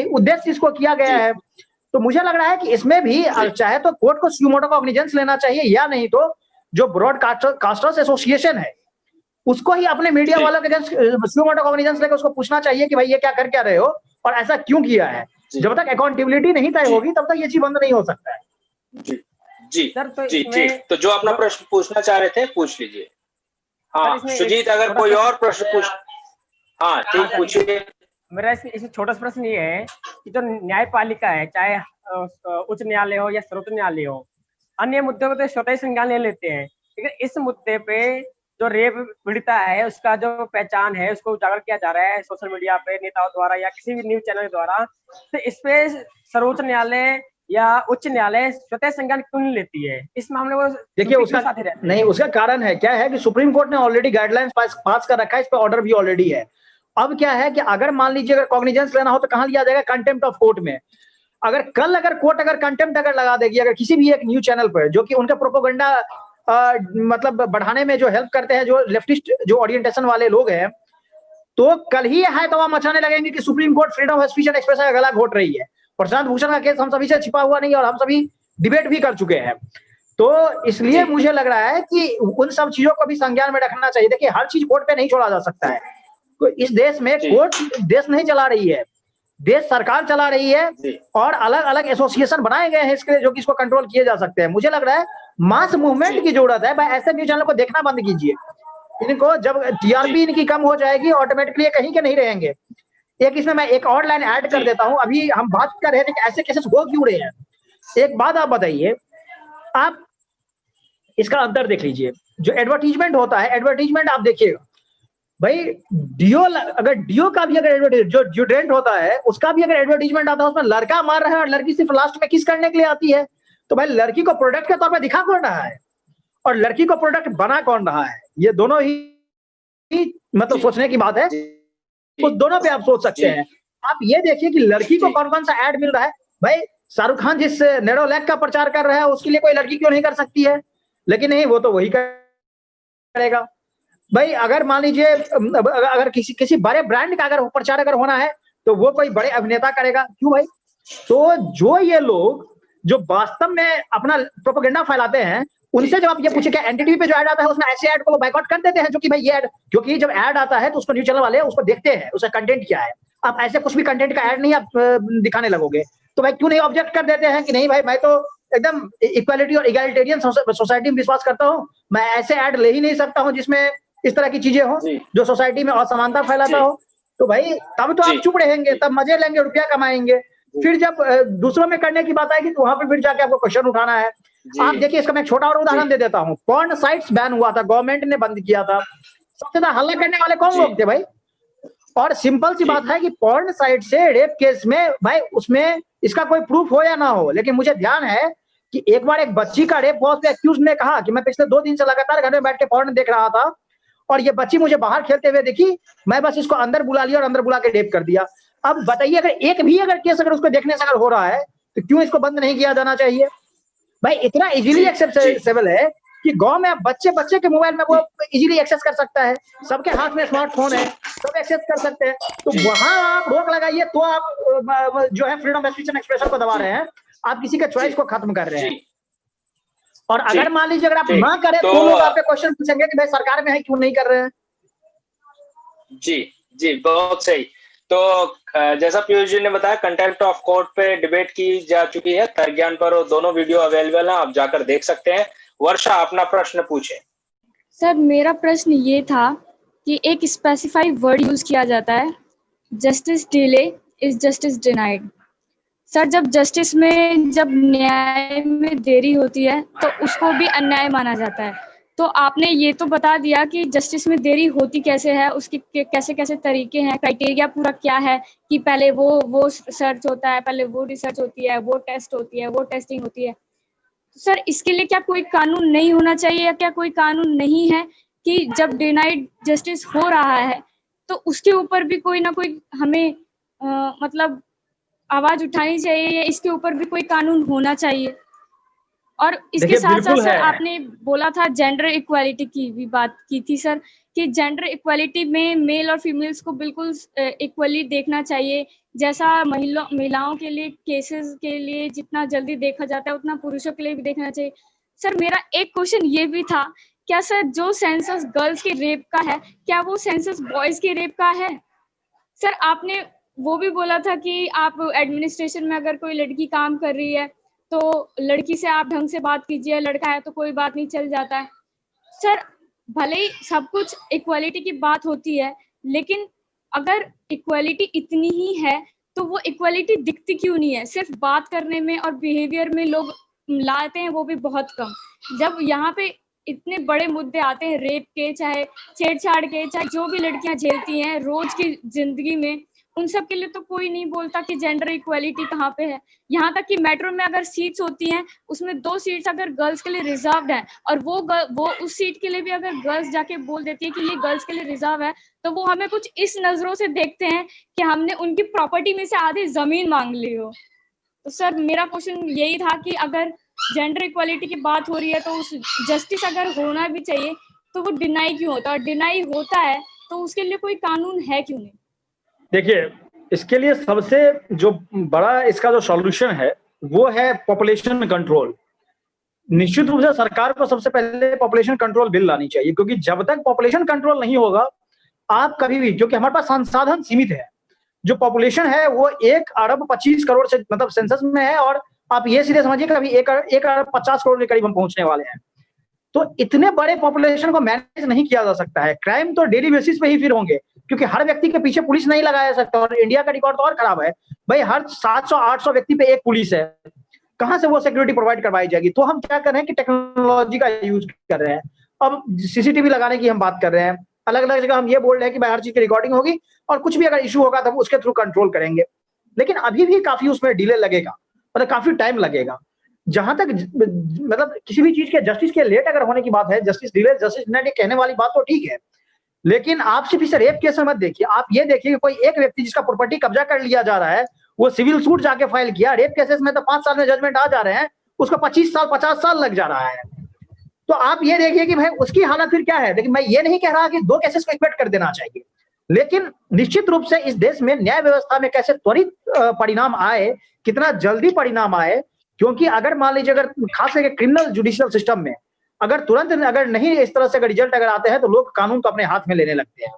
Speaker 3: उद्देश्य से इसको किया गया है। तो मुझे लग रहा है कि इसमें भी चाहे तो कोर्ट को सुमोटो कॉग्निजेंस लेना चाहिए, या नहीं तो जो ब्रॉडकास्टर्स एसोसिएशन है उसको ही अपने मीडिया वालों के अगेंस्ट सुमोटो कॉग्निजेंस लेकर उसको पूछना चाहिए कि भाई ये क्या कर क्या रहे हो और ऐसा क्यों किया है। जब तक अकाउंटेबिलिटी नहीं तय होगी तब तक ये चीज बंद नहीं हो सकता है।
Speaker 1: जी सर, तो जो अपना प्रश्न पूछना चाह रहे थे पूछ लीजिए। हाँ सुजीत, अगर कोई और प्रश्न पूछ, हाँ ठीक पूछिए।
Speaker 6: मेरा इसी छोटा सा प्रश्न ये है कि जो न्यायपालिका है, चाहे उच्च न्यायालय हो या सर्वोच्च न्यायालय हो, अन्य मुद्दों पे तो स्वतः संज्ञान ले लेते हैं, लेकिन इस मुद्दे पे जो रेप पीड़िता है उसका जो पहचान है उसको उजागर किया जा रहा है सोशल मीडिया पे नेताओं द्वारा या किसी भी न्यूज चैनल द्वारा, तो इस पे सर्वोच्च न्यायालय या उच्च न्यायालय स्वतः संज्ञान क्यों नहीं लेती है? इस मामले में
Speaker 3: देखिए उसका नहीं, उसका कारण है क्या है कि सुप्रीम कोर्ट ने ऑलरेडी गाइडलाइंस पास कर रखा है, इस पर ऑर्डर भी ऑलरेडी है। अब क्या है कि अगर मान लीजिए अगर कॉग्निजेंस लेना हो तो कहाँ लिया जाएगा? कंटेम्प्ट ऑफ कोर्ट में। अगर कल अगर कोर्ट अगर कंटेम्प्ट अगर लगा देगी अगर किसी भी एक न्यूज चैनल पर जो कि उनका प्रोपेगेंडा मतलब बढ़ाने में जो हेल्प करते हैं, जो लेफ्टिस्ट जो ओरिएंटेशन वाले लोग हैं, तो कल ही है तो मचाने लगेंगे कि supreme court freedom of speech and expression का गला घोट रही है। प्रशांत भूषण का केस हम सभी से छिपा हुआ नहीं और हम सभी डिबेट भी कर चुके हैं। तो इसलिए मुझे लग रहा है कि उन सब चीजों को भी संज्ञान में रखना चाहिए। देखिए हर चीज कोर्ट पे नहीं छोड़ा जा सकता है। तो इस देश में कोर्ट देश नहीं चला रही है, देश सरकार चला रही है, और अलग अलग एसोसिएशन बनाए गए हैं इसके लिए जो कि इसको कंट्रोल किए जा सकते हैं। मुझे लग रहा है मास मूवमेंट की जरूरत है। भाई ऐसे न्यूज चैनल को देखना बंद कीजिए, इनको जब टीआरपी इनकी कम हो जाएगी ऑटोमेटिकली कहीं के नहीं रहेंगे। एक इसमें मैं एक और लाइन ऐड कर देता हूं, अभी हम बात कर रहे थे कि ऐसे केसेस हो क्यों रहे हैं। एक बात आप बताइए, आप इसका अंतर देख लीजिए। जो एडवर्टीजमेंट होता है, एडवर्टीजमेंट आप देखिएगा भाई, डियो अगर डियो का भी अगर एडवर्टीजमेंट जो ड्यूड्रेंट होता है उसका भी अगर एडवर्टीजमेंट आता है उसमें लड़का मार रहा है और लड़की सिर्फ लास्ट में किस करने के लिए आती है, तो भाई लड़की को प्रोडक्ट के तौर पर दिखा कौन रहा है और लड़की को प्रोडक्ट बना कौन रहा है? ये दोनों ही मतलब सोचने की बात है। उस दोनों पे आप सोच सकते हैं। आप ये देखिए कि लड़की को कौन कौन सा ऐड मिल रहा है। भाई शाहरुख खान जिस नैरो लेग का प्रचार कर रहा है उसके लिए कोई लड़की क्यों नहीं कर सकती है? लेकिन नहीं, वो तो वही करेगा। भाई अगर मान लीजिए अगर किसी बड़े ब्रांड का अगर प्रचार अगर होना है तो वो कोई बड़े अभिनेता करेगा, क्यों भाई? तो जो ये लोग जो वास्तव में अपना प्रोपेगेंडा फैलाते हैं उनसे जब आप ये पूछे क्या एनडीटीवी पे जो ऐड आता है उसमें ऐसे ऐड को वो बाइकआउट कर देते हैं, जो कि भाई ये ऐड, क्योंकि जब ऐड आता है तो उसको न्यूज चैनल वाले उसको देखते हैं उसका कंटेंट क्या है। आप ऐसे कुछ भी कंटेंट का ऐड नहीं आप दिखाने लगोगे, तो भाई क्यों नहीं ऑब्जेक्ट कर देते हैं कि नहीं भाई मैं तो एकदम इक्वालिटी और इगैलिटेरियन सोसाइटी में विश्वास करता हूँ, मैं ऐसे ऐड ले ही नहीं सकता हूँ जिसमें इस तरह की चीजें हो जो सोसाइटी में असमानता फैलाता हो। तो भाई तब तो आप चुप रहेंगे, तब मजे लेंगे, रुपया कमाएंगे। फिर जब दूसरों में करने की बात आएगी तो वहां पर फिर जाके आपको क्वेश्चन उठाना है। आप देखिए, इसका मैं एक छोटा और उदाहरण दे देता हूँ। पॉर्न साइट्स बैन हुआ था, गवर्नमेंट ने बंद किया था। सबसे ज्यादा हल्ला करने वाले कौन लोग थे भाई? और सिंपल सी बात है कि पॉर्न साइट से रेप केस में भाई उसमें इसका कोई प्रूफ हो या ना हो, लेकिन मुझे ध्यान है कि एक बार एक बच्ची का रेप हुआ, उसके एक्यूज ने कहा कि मैं पिछले 2 दिन से लगातार घर में बैठ के पॉर्न देख रहा था और ये बच्ची मुझे बाहर खेलते हुए देखी, मैं बस इसको अंदर बुला लिया और अंदर बुला के रेप कर दिया। अब बताइए, अगर एक भी अगर केस अगर उसको देखने से अगर हो रहा है तो क्यों इसको बंद नहीं किया जाना चाहिए? भाई इतना इजीली एक्सेसिबल है कि गांव में आप बच्चे के मोबाइल में वो इजीली एक्सेस कर सकता है, सबके हाथ में स्मार्टफोन है, सब एक्सेस कर सकते हैं। तो वहां आप रोक लगाइए तो आप जो है freedom of speech and expression को दबा रहे हैं, आप किसी के चॉइस को खत्म कर रहे हैं। और अगर मान लीजिए अगर आप ना करें तो लोग आपके क्वेश्चन पूछेंगे कि भाई सरकार में है क्यों नहीं कर रहे हैं।
Speaker 1: जी बहुत सही। तो जैसा पीयूष जी ने बताया, कंटेम्प्ट ऑफ कोर्ट पे डिबेट की जा चुकी है, तर्क ज्ञान पर वो दोनों वीडियो अवेलेबल है, आप जाकर देख सकते हैं। वर्षा अपना प्रश्न पूछे।
Speaker 5: सर मेरा प्रश्न ये था कि एक स्पेसिफाइड वर्ड यूज किया जाता है, justice delay is justice denied. Sir जब जस्टिस में जब न्याय में देरी होती है तो उसको भी अन्याय माना जाता है। तो आपने ये तो बता दिया कि जस्टिस में देरी होती कैसे है, उसके कैसे कैसे तरीके हैं, क्राइटेरिया पूरा क्या है कि पहले वो सर्च होता है, पहले वो रिसर्च होती है, वो टेस्ट होती है, वो टेस्टिंग होती है। तो सर इसके लिए क्या कोई कानून नहीं होना चाहिए या क्या कोई कानून नहीं है कि जब डिनाइड जस्टिस हो रहा है तो उसके ऊपर भी कोई ना कोई हमें मतलब आवाज उठानी चाहिए या इसके ऊपर भी कोई कानून होना चाहिए? और इसके साथ साथ सर आपने बोला था जेंडर इक्वालिटी की भी बात की थी सर, कि जेंडर इक्वालिटी में मेल और फीमेल्स को बिल्कुल इक्वली देखना चाहिए, जैसा महिलाओं के लिए केसेस के लिए जितना जल्दी देखा जाता है उतना पुरुषों के लिए भी देखना चाहिए। सर मेरा एक क्वेश्चन ये भी था, क्या सर जो सेंसस गर्ल्स के रेप का है क्या वो सेंसस बॉयज के रेप का है? सर आपने वो भी बोला था कि आप एडमिनिस्ट्रेशन में अगर कोई लड़की काम कर रही है तो लड़की से आप ढंग से बात कीजिए, लड़का है तो कोई बात नहीं, चल जाता है। सर भले ही सब कुछ इक्वालिटी की बात होती है, लेकिन अगर इक्वालिटी इतनी ही है तो वो इक्वालिटी दिखती क्यों नहीं है? सिर्फ बात करने में और बिहेवियर में लोग लाते हैं, वो भी बहुत कम। जब यहाँ पे इतने बड़े मुद्दे आते हैं रेप के, चाहे छेड़छाड़ के, चाहे जो भी लड़कियां झेलती हैं रोज की जिंदगी में, उन सब के लिए तो कोई नहीं बोलता कि जेंडर इक्वालिटी कहाँ पे है। यहाँ तक कि मेट्रो में अगर सीट्स होती हैं उसमें 2 सीट्स अगर गर्ल्स के लिए रिजर्व्ड है और वो उस सीट के लिए भी अगर गर्ल्स जाके बोल देती है कि ये गर्ल्स के लिए रिजर्व है, तो वो हमें कुछ इस नजरों से देखते हैं कि हमने उनकी प्रॉपर्टी में से आधी जमीन मांग ली हो। तो सर मेरा क्वेश्चन यही था कि अगर जेंडर इक्वालिटी की बात हो रही है तो उस जस्टिस अगर होना भी चाहिए तो वो डिनाई क्यों होता है, और डिनाई होता है तो उसके लिए कोई कानून है क्यों नहीं?
Speaker 3: देखिए, इसके लिए सबसे जो बड़ा इसका जो सॉल्यूशन है वो है पॉपुलेशन कंट्रोल। निश्चित रूप से सरकार को सबसे पहले पॉपुलेशन कंट्रोल बिल लानी चाहिए, क्योंकि जब तक पॉपुलेशन कंट्रोल नहीं होगा आप कभी भी, क्योंकि हमारे पास संसाधन सीमित है, जो पॉपुलेशन है वो 1 अरब 25 करोड़ से मतलब सेंसस में है, और आप ये सीधे समझिए कभी 1 अरब 50 करोड़ के करीब हम पहुंचने वाले हैं। तो इतने बड़े पॉपुलेशन को मैनेज नहीं किया जा सकता है। क्राइम तो डेली बेसिस पे ही फिर होंगे, क्योंकि हर व्यक्ति के पीछे पुलिस नहीं लगाया सकता, और इंडिया का रिकॉर्ड तो और खराब है भाई, हर 700-800 व्यक्ति पे एक पुलिस है, कहां से वो सिक्योरिटी प्रोवाइड करवाई जाएगी? तो हम क्या कर रहे हैं कि टेक्नोलॉजी का यूज कर रहे हैं। अब सीसीटीवी लगाने की हम बात कर रहे हैं, अलग अलग जगह हम ये बोल रहे हैं कि भाई हर चीज की रिकॉर्डिंग होगी और कुछ भी अगर इशू होगा तो उसके थ्रू कंट्रोल करेंगे, लेकिन अभी भी काफी उसमें डिले लगेगा, मतलब काफी टाइम लगेगा। जहां तक मतलब किसी भी चीज के जस्टिस के लेट अगर होने की बात है, जस्टिस डिले जस्टिस डिनाइड कहने वाली बात तो ठीक है, लेकिन आप सिर्फ इसे रेप केस में मत देखिए। आप ये देखिए कि कोई एक व्यक्ति जिसका प्रॉपर्टी कब्जा कर लिया जा रहा है, वो सिविल सूट जाके फाइल किया, रेप केसेस में तो 5 साल में जजमेंट आ जा रहे हैं, उसको 25 साल 50 साल लग जा रहा है। तो आप ये देखिए कि भाई उसकी हालत फिर क्या है। लेकिन मैं ये नहीं कह रहा कि 2 केसेस को इक्वेट कर देना चाहिए, लेकिन निश्चित रूप से इस देश में न्याय व्यवस्था में कैसे त्वरित परिणाम आए, कितना जल्दी परिणाम आए, क्योंकि अगर मान लीजिए अगर खास करके क्रिमिनल जुडिशियल सिस्टम में अगर तुरंत अगर नहीं इस तरह से अगर रिजल्ट अगर आते हैं तो लोग कानून को अपने हाथ में लेने लगते हैं।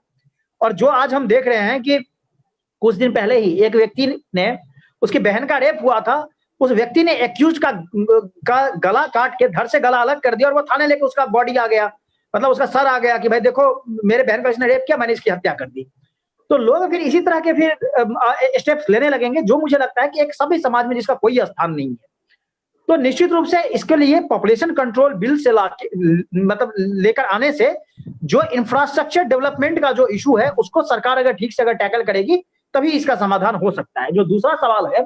Speaker 3: और जो आज हम देख रहे हैं कि कुछ दिन पहले ही एक व्यक्ति ने, उसकी बहन का रेप हुआ था, उस व्यक्ति ने एक्यूज का गला काट के धड़ से गला अलग कर दिया और वो थाने लेके उसका बॉडी आ गया, मतलब उसका सर आ गया कि भाई देखो मेरे बहन का इसने रेप किया, मैंने इसकी हत्या कर दी। तो लोग फिर इसी तरह के फिर स्टेप्स लेने लगेंगे, जो मुझे लगता है कि एक सभ्य समाज में जिसका कोई स्थान नहीं है। तो निश्चित रूप से इसके लिए पॉपुलेशन कंट्रोल बिल से मतलब लेकर आने से जो इंफ्रास्ट्रक्चर डेवलपमेंट का जो इशू है उसको सरकार अगर ठीक से अगर टैकल करेगी तभी इसका समाधान हो सकता है। जो दूसरा सवाल है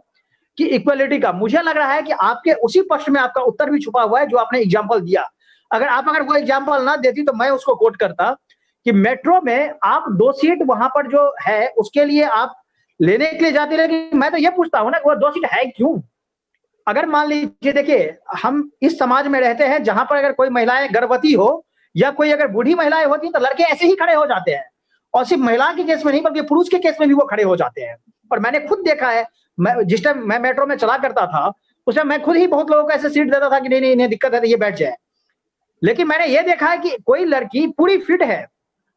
Speaker 3: कि इक्वलिटी का, मुझे लग रहा है कि आपके उसी प्रश्न में आपका उत्तर भी छुपा हुआ है जो आपने एग्जाम्पल दिया। अगर वो एग्जाम्पल ना देती तो मैं उसको कोट करता कि मेट्रो में आप 2 सीट वहां पर जो है उसके लिए आप लेने के लिए जाते, लेकिन मैं तो ये पूछता हूं ना कि वो 2 सीट है क्यों? अगर मान लीजिए, देखिए हम इस समाज में रहते हैं जहां पर अगर कोई महिलाएं गर्भवती हो या कोई अगर बूढ़ी महिलाएं होती तो लड़के ऐसे ही खड़े हो जाते हैं, और सिर्फ महिला के केस में नहीं बल्कि पुरुष के केस में भी वो खड़े हो जाते हैं। और मैंने खुद देखा है, मैं जिस टाइम मैं मेट्रो में चला करता था उस टाइम मैं खुद ही बहुत लोगों को ऐसे सीट देता था कि नहीं इन्हें दिक्कत है तो ये बैठ जाए। लेकिन मैंने ये देखा है कि कोई लड़की पूरी फिट है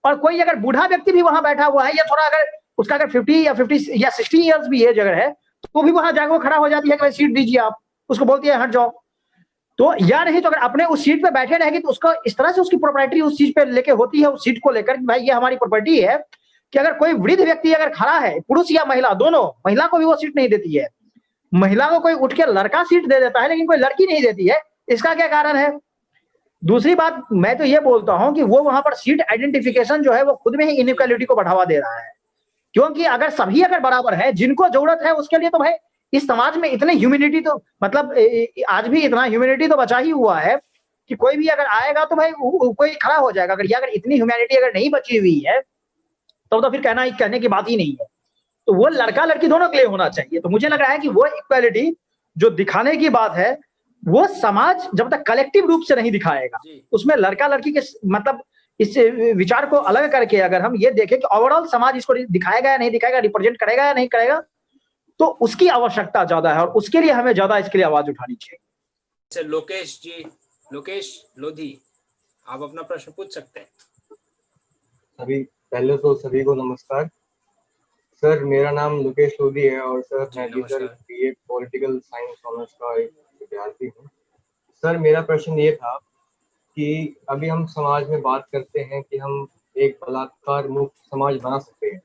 Speaker 3: और कोई अगर बूढ़ा व्यक्ति भी वहां बैठा हुआ है या थोड़ा अगर उसका अगर 50 या 60 ईयर्स भी एज अगर है तो वो भी वहां जाकर खड़ा हो जाती है कि सीट दीजिए, आप उसको बोलती है हट जाओ। तो या नहीं तो अगर अपने उस सीट पे बैठे रहेगी तो उसको इस तरह से उसकी प्रॉपर्टी उस चीज पे लेके होती है, उस सीट को लेकर भाई ये हमारी प्रॉपर्टी है, कि अगर कोई वृद्ध व्यक्ति अगर खड़ा है, पुरुष या महिला दोनों, महिला को भी वो सीट नहीं देती है। महिला को कोई उठ के लड़का सीट दे देता है लेकिन कोई लड़की नहीं देती है, इसका क्या कारण है? दूसरी बात मैं तो ये बोलता हूं कि वो वहां पर सीट आइडेंटिफिकेशन जो है वो खुद में ही इनइक्वालिटी को बढ़ावा दे रहा है, क्योंकि अगर सभी अगर बराबर है, जिनको जरूरत है उसके लिए, तो भाई इस समाज में इतने ह्यूमैनिटी तो मतलब आज भी इतना ह्यूमैनिटी तो बचा ही हुआ है कि कोई भी अगर आएगा तो भाई कोई खड़ा हो जाएगा। अगर इतनी ह्यूमैनिटी अगर नहीं बची हुई है तो फिर कहने की बात ही नहीं है। तो वो लड़का लड़की दोनों के लिए होना चाहिए। तो मुझे लग रहा है कि वो इक्वालिटी जो दिखाने की बात है वो समाज जब तक कलेक्टिव रूप से नहीं दिखाएगा, उसमें लड़का लड़की के मतलब इस विचार को अलग करके अगर हम ये देखें कि ओवरऑल समाज इसको दिखाएगा या नहीं दिखाएगा, रिप्रेजेंट करेगा या नहीं करेगा, तो उसकी आवश्यकता ज्यादा है और उसके लिए हमें ज्यादा इसके लिए आवाज उठानी चाहिए।
Speaker 1: लोकेश जी, लोकेश लोधी, आप अपना प्रश्न पूछ सकते हैं।
Speaker 7: पहले तो सभी को नमस्कार। सर मेरा नाम लोकेश लोधी है और सर मैं बीए पॉलिटिकल साइंस ऑनर्स का एक विद्यार्थी हूँ। सर मेरा प्रश्न ये था कि अभी हम समाज में बात करते हैं कि हम एक बलात्कार मुक्त समाज बना सकते हैं,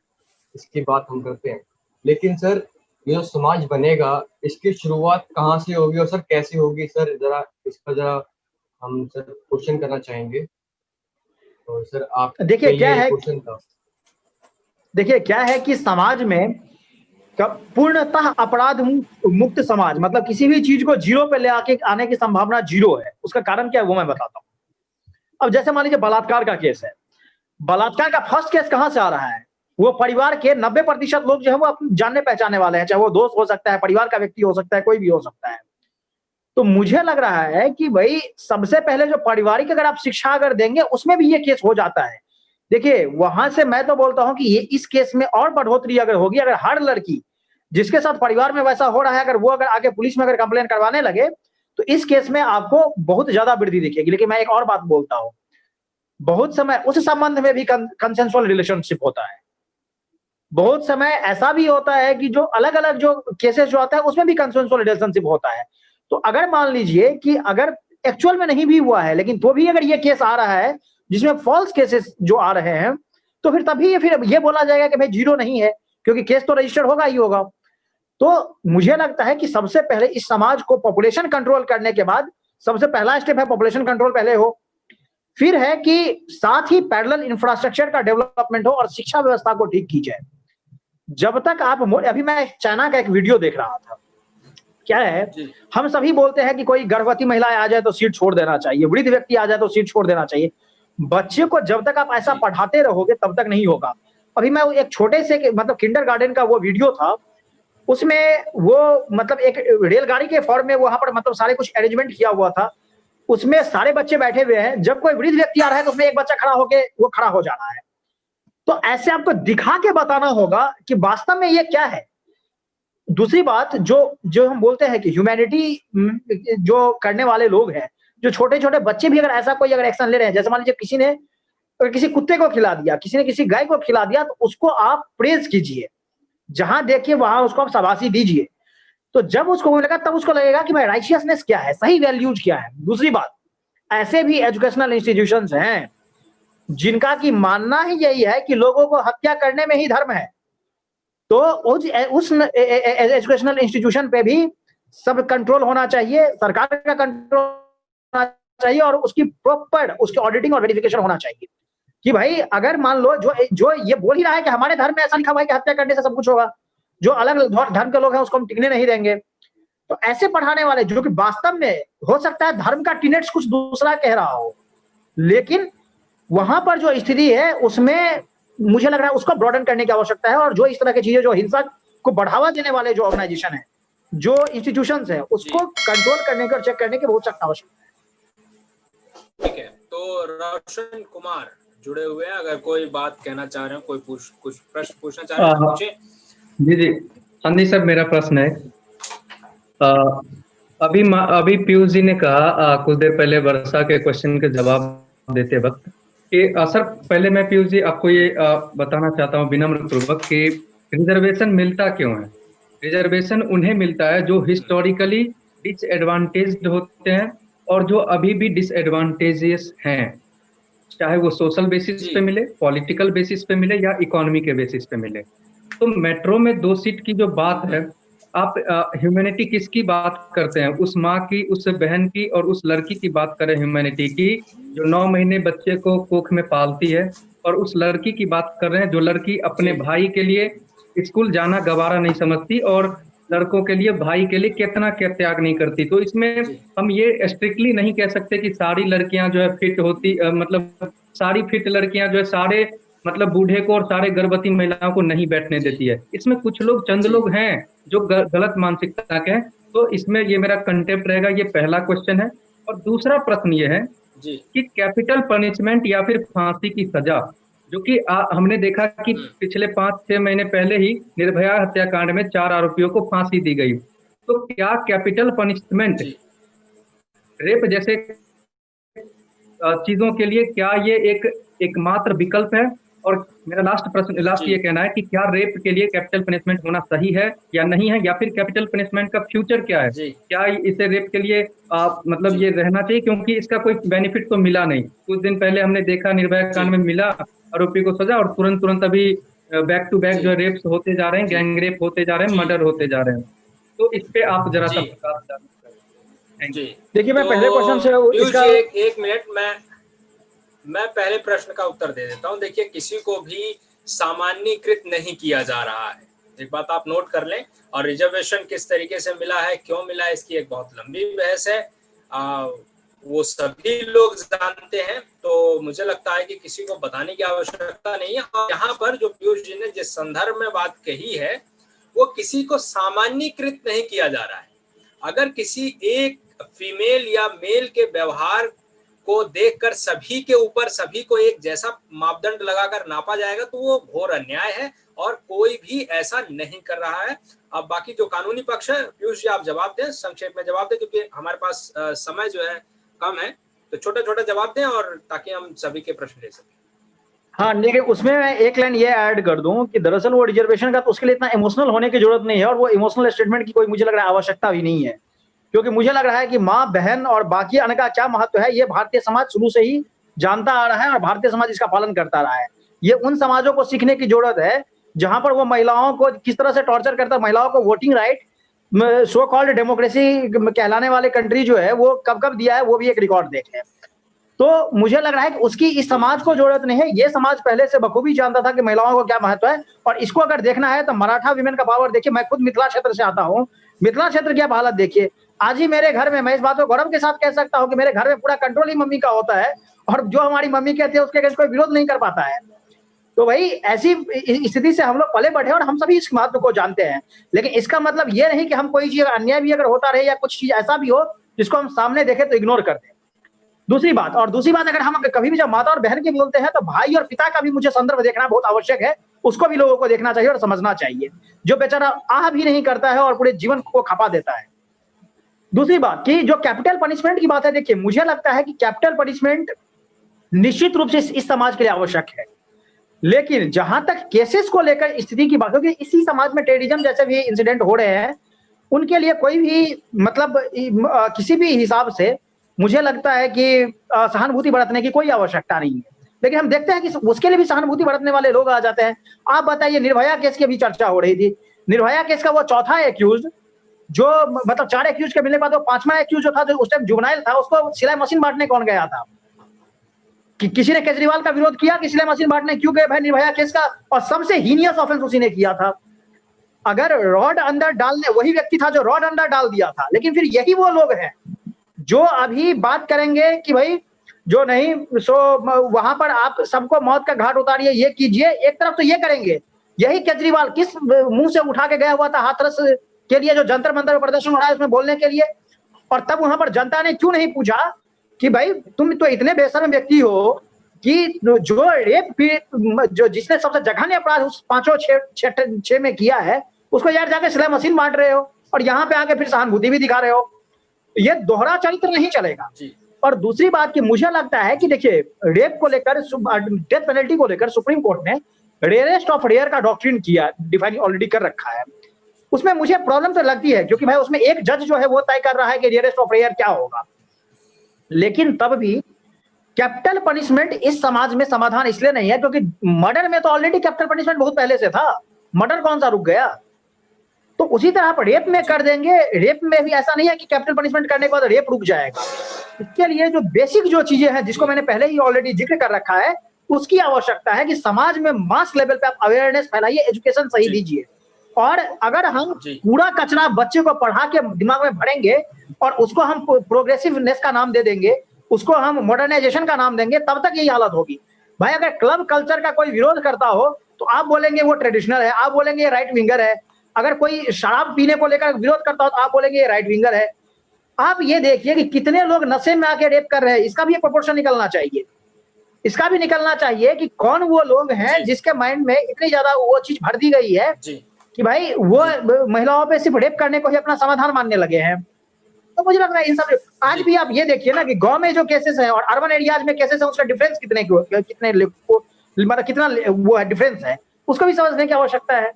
Speaker 7: इसकी बात हम करते हैं, लेकिन सर ये जो समाज बनेगा इसकी शुरुआत कहाँ से होगी और सर कैसे होगी? सर जरा इसका जरा हम सर क्वेश्चन करना चाहेंगे। तो सर आप
Speaker 3: देखिए क्या है कि समाज में पूर्णतः अपराध मुक्त समाज, मतलब किसी भी चीज को जीरो पे ले आने की संभावना जीरो है। उसका कारण क्या है वो मैं बताता हूँ। अब जैसे मान लीजिए बलात्कार का केस है, बलात्कार का फर्स्ट केस कहाँ से आ रहा है? वो परिवार के 90% लोग जो है वो जानने पहचाने वाले हैं, चाहे वो दोस्त हो सकता है, परिवार का व्यक्ति हो सकता है, कोई भी हो सकता है। तो मुझे लग रहा है कि भाई सबसे पहले जो पारिवारिक अगर आप शिक्षा अगर देंगे उसमें भी ये केस हो जाता है। देखिए वहां से मैं तो बोलता हूं कि ये इस केस में और बढ़ोतरी अगर होगी, अगर हर लड़की जिसके साथ परिवार में वैसा हो रहा है अगर वो अगर आगे पुलिस में अगर कंप्लेन करवाने लगे तो इस केस में आपको बहुत ज्यादा वृद्धि दिखेगी। लेकिन मैं एक और बात बोलता हूं, बहुत समय उस संबंध में भी कंसेंसुअल रिलेशनशिप होता है, बहुत समय ऐसा भी होता है कि जो अलग अलग जो केसेस जो आता है उसमें भी कंसेंसुअल रिलेशनशिप होता है। तो अगर मान लीजिए कि अगर एक्चुअल में नहीं भी हुआ है लेकिन तो भी अगर ये केस आ रहा है जिसमें फॉल्स केसेस जो आ रहे हैं तो फिर ये बोला जाएगा कि भाई जीरो नहीं है, क्योंकि केस तो रजिस्टर्ड होगा ही होगा। तो मुझे लगता है कि सबसे पहले इस समाज को पॉपुलेशन कंट्रोल करने के बाद सबसे पहला स्टेप है पॉपुलेशन कंट्रोल पहले हो, फिर है कि साथ ही पैरेलल इंफ्रास्ट्रक्चर का डेवलपमेंट हो और शिक्षा व्यवस्था को ठीक की जाए। जब तक आप अभी मैं चाइना का एक वीडियो देख रहा था, क्या है हम सभी बोलते हैं कि कोई गर्भवती महिला आ जाए तो सीट छोड़ देना चाहिए, वृद्ध व्यक्ति आ जाए तो सीट छोड़ देना चाहिए। बच्चे को जब तक आप ऐसा पढ़ाते रहोगे तब तक नहीं होगा। अभी मैं एक छोटे से मतलब किंडरगार्टन का वो वीडियो था, उसमें वो मतलब एक रेलगाड़ी के फॉर्म में वहां पर मतलब सारे कुछ अरेंजमेंट किया हुआ था, उसमें सारे बच्चे बैठे हुए हैं, जब कोई वृद्ध व्यक्ति आ रहा है तो उसमें एक बच्चा खड़ा होके वो खड़ा हो जाना है। तो ऐसे आपको दिखा के बताना होगा कि वास्तव में ये क्या है। दूसरी बात जो हम बोलते हैं कि ह्यूमैनिटी जो करने वाले लोग हैं, जो छोटे छोटे बच्चे भी अगर ऐसा कोई अगर एक्शन ले रहे हैं, जैसे मान लीजिए किसी ने किसी कुत्ते को खिला दिया, किसी ने किसी गाय को खिला दिया, तो उसको आप प्रेज कीजिए। जहां देखिए वहां उसको आप शाबाशी दीजिए। तो जब उसको लगा तब उसको लगेगा कि भाई राइशियसनेस क्या है, सही वैल्यूज क्या है। दूसरी बात, ऐसे भी एजुकेशनल इंस्टीट्यूशंस हैं जिनका की मानना ही यही है कि लोगों को हत्या करने में ही धर्म है। तो उस एजुकेशनल इंस्टीट्यूशन पे भी सब कंट्रोल होना चाहिए, सरकार का कंट्रोल होना चाहिए और उसकी प्रॉपर उसकी ऑडिटिंग और वेरिफिकेशन होना चाहिए कि भाई अगर मान लो जो ये बोल ही रहा है कि हमारे धर्म में ऐसा लिखा हुआ है कि हत्या करने से सब कुछ होगा, जो अलग धर्म के लोग हैं उसको हम टिकने नहीं देंगे। तो ऐसे पढ़ाने वाले जो कि वास्तव में हो सकता है धर्म का टीनेट्स कुछ दूसरा कह रहा हो, लेकिन वहां पर जो स्थिति है उसमें मुझे लग रहा है उसको ब्रॉडन करने की आवश्यकता है। और जो इस तरह की चीजें जो हिंसा को बढ़ावा देने वाले जो ऑर्गेनाइजेशन है, जो इंस्टीट्यूशंस है, उसको कंट्रोल करने की और चेक करने की बहुत सख्त आवश्यकता है।
Speaker 1: ठीक है, तो रोशन कुमार जुड़े हुए हैं, अगर कोई बात कहना चाह रहे हो, कोई कुछ प्रश्न पूछना चाह रहे हैं तो पूछे।
Speaker 8: जी हाँ जी सर, मेरा प्रश्न है अभी पीयूष जी ने कहा कुछ देर पहले वर्षा के क्वेश्चन के जवाब देते वक्त कि सर पहले मैं पीयूष जी आपको ये बताना चाहता हूँ विनम्र पूर्वक कि रिजर्वेशन मिलता क्यों है। रिजर्वेशन उन्हें मिलता है जो हिस्टोरिकली डिसएडवांटेज्ड होते हैं और जो अभी भी डिसएडवांटेजेस हैं, चाहे वो सोशल बेसिस पे मिले, पॉलिटिकल बेसिस पे मिले या इकोनॉमी के बेसिस पे मिले। तो मेट्रो में 2 सीट की जो बात है, आप ह्यूमैनिटी किसकी बात करते हैं? उस माँ की, उस बहन की और उस लड़की की बात करें ह्यूमैनिटी की जो 9 महीने बच्चे को कोख में पालती है, और उस लड़की की बात कर रहे हैं जो लड़की अपने भाई के लिए स्कूल जाना गवारा नहीं समझती और लड़कों के लिए, भाई के लिए कितना क्या त्याग नहीं करती। तो इसमें हम ये स्ट्रिक्टली नहीं कह सकते कि सारी लड़कियां जो है फिट होती, मतलब सारी फिट लड़कियां जो है सारे मतलब बूढ़े को और सारे गर्भवती महिलाओं को नहीं बैठने देती है। इसमें कुछ लोग, चंद लोग हैं जो गलत मानसिकता के हैं। तो इसमें ये मेरा कंटेप्ट रहेगा, ये पहला क्वेश्चन है। और दूसरा प्रश्न ये है कि कैपिटल पनिशमेंट या फिर फांसी की सजा, जो कि हमने देखा कि पिछले 5-6 महीने पहले ही निर्भया हत्याकांड में 4 आरोपियों को फांसी दी गई। तो क्या कैपिटल पनिशमेंट रेप जैसे चीजों के लिए क्या ये एकमात्र विकल्प है? और मेरा लास्ट ये कहना है कि क्या रेप के लिए कैपिटल पनिशमेंट होना सही है या नहीं है, या फिर कैपिटल पनिशमेंट का फ्यूचर क्या है? क्या इसे रेप के लिए मतलब ये रहना चाहिए, क्योंकि इसका कोई बेनिफिट तो मिला नहीं। कुछ दिन पहले हमने देखा निर्भया कांड में मिला आरोपी को सजा, और तुरंत अभी बैक टू बैक जो रेप्स होते जा रहे हैं, गैंग रेप होते जा रहे हैं, मर्डर होते जा रहे हैं। तो इस पे आप जरा सा प्रकाश डालें।
Speaker 3: देखिए मैं पहले क्वेश्चन से
Speaker 1: इसका एक मिनट मैं पहले प्रश्न का उत्तर दे देता हूं। देखिए, किसी को भी सामान्यीकृत नहीं किया जा रहा है, एक बात आप नोट कर लें। और रिजर्वेशन किस तरीके से मिला है, क्यों मिला है, इसकी एक बहुत लंबी बहस है, वो सभी लोग जानते हैं। तो मुझे लगता है कि किसी को बताने की आवश्यकता नहीं है। और यहाँ पर जो पीयूष जी ने जिस संदर्भ में बात कही है, वो किसी को सामान्यीकृत नहीं किया जा रहा है। अगर किसी एक फीमेल या मेल के व्यवहार को देखकर सभी के ऊपर सभी को एक जैसा मापदंड लगाकर नापा जाएगा तो वो घोर अन्याय है, और कोई भी ऐसा नहीं कर रहा है। अब बाकी जो कानूनी पक्ष है, पीयूष जी आप जवाब दें, संक्षेप में जवाब दें, क्योंकि हमारे पास समय जो है कम है, तो छोटे जवाब दें और ताकि हम सभी के प्रश्न ले सकें।
Speaker 3: हाँ, लेकिन उसमें मैं एक लाइन ये ऐड कर दूं कि दरअसल वो रिजर्वेशन का तो उसके लिए इतना इमोशनल होने की जरूरत नहीं है, और वो इमोशनल स्टेटमेंट की कोई मुझे लग रहा है आवश्यकता भी नहीं है। क्योंकि मुझे लग रहा है कि माँ, बहन और बाकी अन्य का क्या महत्व है, ये भारतीय समाज शुरू से ही जानता आ रहा है और भारतीय समाज इसका पालन करता रहा है। ये उन समाजों को सीखने की जरूरत है जहां पर वो महिलाओं को किस तरह से टॉर्चर करता है। महिलाओं को voting right, so called democracy कहलाने वाले कंट्री जो है वो कब दिया है, वो भी एक रिकॉर्ड देखें। तो मुझे लग रहा है कि उसकी इस समाज को जरूरत नहीं है। ये समाज पहले से बखूबी जानता था कि महिलाओं को क्या महत्व है, और इसको अगर देखना है तो मराठा विमेन का पावर देखिए। मैं खुद मिथिला क्षेत्र से आता हूँ, मिथिला क्षेत्र की आप हालत देखिए। आज ही मेरे घर में, मैं इस बात को गौरव के साथ कह सकता हूं कि मेरे घर में पूरा कंट्रोल ही मम्मी का होता है, और जो हमारी मम्मी कहती है उसके अगेंस्ट कोई विरोध नहीं कर पाता है। तो भाई ऐसी स्थिति से हम लोग पले बढ़े और हम सभी इस महत्व को जानते हैं। लेकिन इसका मतलब ये नहीं कि हम कोई चीज अन्याय भी अगर होता रहे या कुछ चीज ऐसा भी हो जिसको हम सामने देखें तो इग्नोर कर दें। दूसरी बात अगर हम कभी भी जब माता और बहन के बोलते हैं तो भाई और पिता का भी मुझे संदर्भ देखना बहुत आवश्यक है। उसको भी लोगों को देखना चाहिए और समझना चाहिए, जो बेचारा आह भी नहीं करता है और पूरे जीवन को खपा देता है। दूसरी बात कि जो कैपिटल पनिशमेंट की बात है, देखिए मुझे लगता है कि कैपिटल पनिशमेंट निश्चित रूप से इस समाज के लिए आवश्यक है। लेकिन जहां तक केसेस को लेकर स्थिति की बात, क्योंकि इसी समाज में टेररिज्म जैसे भी इंसिडेंट हो रहे हैं, उनके लिए कोई भी मतलब किसी भी हिसाब से मुझे लगता है कि सहानुभूति बरतने की कोई आवश्यकता नहीं है। लेकिन हम देखते हैं कि उसके लिए भी सहानुभूति बरतने वाले लोग आ जाते हैं। आप बताइए, निर्भया केस की भी चर्चा हो रही थी। निर्भया केस का वो चौथा एक्यूज जो मतलब 4 एक्यूज के मिलने के बाद वो 5वां एक्यूज जो था, जो उस टाइम जुवेनाइल था, उसको सिलाई मशीन बांटने कौन गया था? कि किसी ने केजरीवाल का विरोध किया कि सिलाई मशीन बांटने क्यों गए भाई निर्भया केस का? और सबसे हीनियस ऑफेंस उसी ने किया था। अगर रॉड अंदर डालने, वही व्यक्ति था जो रॉड अंदर डाल दिया था। लेकिन फिर यही वो लोग हैं जो अभी बात करेंगे कि भाई जो नहीं सो वहां पर आप सबको मौत का घाट उतारिए, ये कीजिए। एक तरफ तो ये करेंगे, यही केजरीवाल किस मुंह से उठा के गया हुआ था हाथरस के लिए, जो जंतर मंतर प्रदर्शन हो रहा है उसमें बोलने के लिए। और तब वहां पर जनता ने क्यों नहीं पूछा कि भाई तुम तो इतने बेशर्म व्यक्ति हो कि जो रेप जो जिसने सबसे जघन्य अपराध उस 5 में किया है, उसको यार जाके सिलाई मशीन बांट रहे हो और यहाँ पे आके फिर सहानुभूति भी दिखा रहे हो। ये दोहरा चरित्र नहीं चलेगा। और दूसरी बात कि मुझे लगता है कि देखिए, रेप को लेकर, डेथ पेनल्टी को लेकर सुप्रीम कोर्ट ने रेयरेस्ट ऑफ रेयर का डॉक्ट्रिन किया, डिफाइन ऑलरेडी कर रखा है। उसमें मुझे प्रॉब्लम तो लगती है क्योंकि भाई उसमें एक जज जो है वो तय कर रहा है कि रेयरेस्ट ऑफ रेयर क्या होगा। लेकिन तब भी कैपिटल पनिशमेंट इस समाज में समाधान इसलिए नहीं है क्योंकि मर्डर में तो ऑलरेडी कैपिटल पनिशमेंट बहुत पहले से था। मर्डर कौन सा रुक गया? तो उसी तरह आप रेप में कर देंगे। रेप में भी ऐसा नहीं है कि कैपिटल पनिशमेंट करने के बाद रेप रुक जाएगा। इसके लिए जो बेसिक जो चीजें हैं, जिसको मैंने पहले ही ऑलरेडी जिक्र कर रखा है, उसकी आवश्यकता है कि समाज में मास लेवल पे आप अवेयरनेस फैलाइए, एजुकेशन सही दीजिए। और अगर हम कूड़ा कचरा बच्चे को पढ़ा के दिमाग में भरेंगे और उसको हम प्रोग्रेसिवनेस का नाम दे देंगे, उसको हम मॉडर्नाइजेशन का नाम देंगे, तब तक यही हालत होगी। भाई अगर क्लब कल्चर का कोई विरोध करता हो तो आप बोलेंगे वो ट्रेडिशनल है, आप बोलेंगे ये राइट विंगर है। अगर कोई शराब पीने को लेकर विरोध करता हो तो आप बोलेंगे ये राइट विंगर है। आप ये देखिए कि कितने लोग नशे में आके रेप कर रहे हैं। इसका भी एक प्रोपोर्शन निकलना चाहिए। इसका भी निकलना चाहिए कि कौन वो लोग हैं जिसके माइंड में इतनी ज्यादा वो चीज भर दी गई है कि भाई वो महिलाओं पे सिर्फ रेप करने को ही अपना समाधान मानने लगे हैं। तो मुझे लग रहा है इन सब, आज भी आप ये देखिए ना कि गांव में जो केसेस हैं और अर्बन एरियाज में केसेस हैं, उसका डिफरेंस मतलब कितना वो है, डिफरेंस है, उसको भी समझने की आवश्यकता है।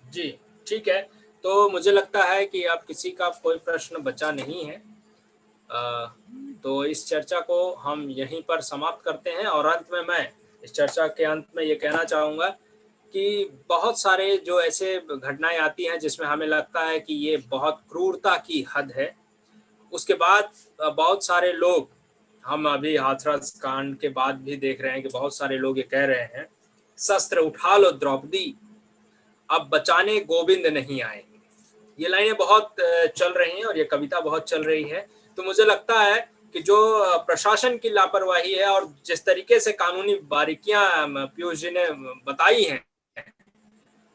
Speaker 1: जी ठीक है। तो मुझे लगता है कि अब किसी का कोई प्रश्न बचा नहीं है, तो इस चर्चा को हम यहीं पर समाप्त करते हैं। और अंत में मैं इस चर्चा के अंत में ये कहना चाहूँगा कि बहुत सारे जो ऐसे घटनाएं आती हैं जिसमें हमें लगता है कि ये बहुत क्रूरता की हद है, उसके बाद बहुत सारे लोग, हम अभी हाथरस कांड के बाद भी देख रहे हैं कि बहुत सारे लोग ये कह रहे हैं, शस्त्र उठा लो द्रौपदी, अब बचाने गोविंद नहीं आएंगे। ये लाइनें बहुत चल रही हैं और ये कविता बहुत चल रही है। तो मुझे लगता है कि जो प्रशासन की लापरवाही है और जिस तरीके से कानूनी बारीकियां पीयूष जी ने बताई हैं,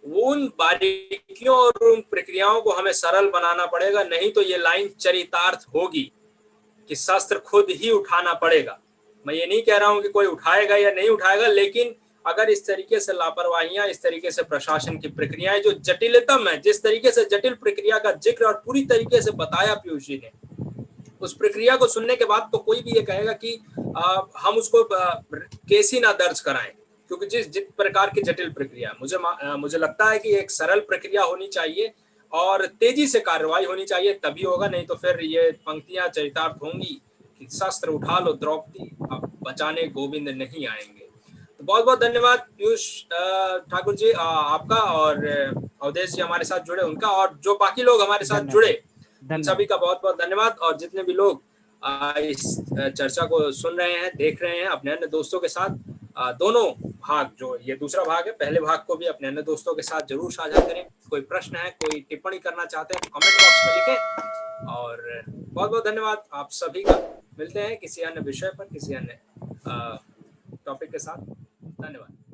Speaker 1: उन बारीकियों और उन प्रक्रियाओं को हमें सरल बनाना पड़ेगा, नहीं तो ये लाइन चरितार्थ होगी कि शस्त्र खुद ही उठाना पड़ेगा। मैं ये नहीं कह रहा हूं कि कोई उठाएगा या नहीं उठाएगा, लेकिन अगर इस तरीके से लापरवाहियां, इस तरीके से प्रशासन की प्रक्रियाएं जो जटिलतम है, जिस तरीके से जटिल प्रक्रिया का जिक्र और पूरी तरीके से बताया पीयूष जी ने, उस प्रक्रिया को सुनने के बाद तो कोई भी ये कहेगा कि हम उसको केस ही ना दर्ज कराएं, क्योंकि जिस प्रकार की जटिल प्रक्रिया, मुझे लगता है कि एक सरल प्रक्रिया होनी चाहिए और तेजी से कार्रवाई होनी चाहिए, तभी होगा। नहीं तो फिर ये पंक्तियां चरितार्थ होंगी कि शस्त्र उठा लो द्रौपदी, अब बचाने गोविंद नहीं आएंगे। तो बहुत बहुत धन्यवाद पीयूष ठाकुर जी आपका, और अवधेश जी हमारे साथ जुड़े उनका, और जो बाकी लोग हमारे साथ जुड़े उन सभी का बहुत बहुत धन्यवाद। और जितने भी लोग इस चर्चा को सुन रहे हैं, देख रहे हैं अपने अन्य दोस्तों के साथ, दोनों भाग, जो ये दूसरा भाग है, पहले भाग को भी अपने अन्य दोस्तों के साथ जरूर साझा करें। कोई प्रश्न है, कोई टिप्पणी करना चाहते हैं तो कमेंट बॉक्स में लिखें। और बहुत बहुत धन्यवाद आप सभी का। मिलते हैं किसी अन्य विषय पर, किसी अन्य टॉपिक के साथ। धन्यवाद।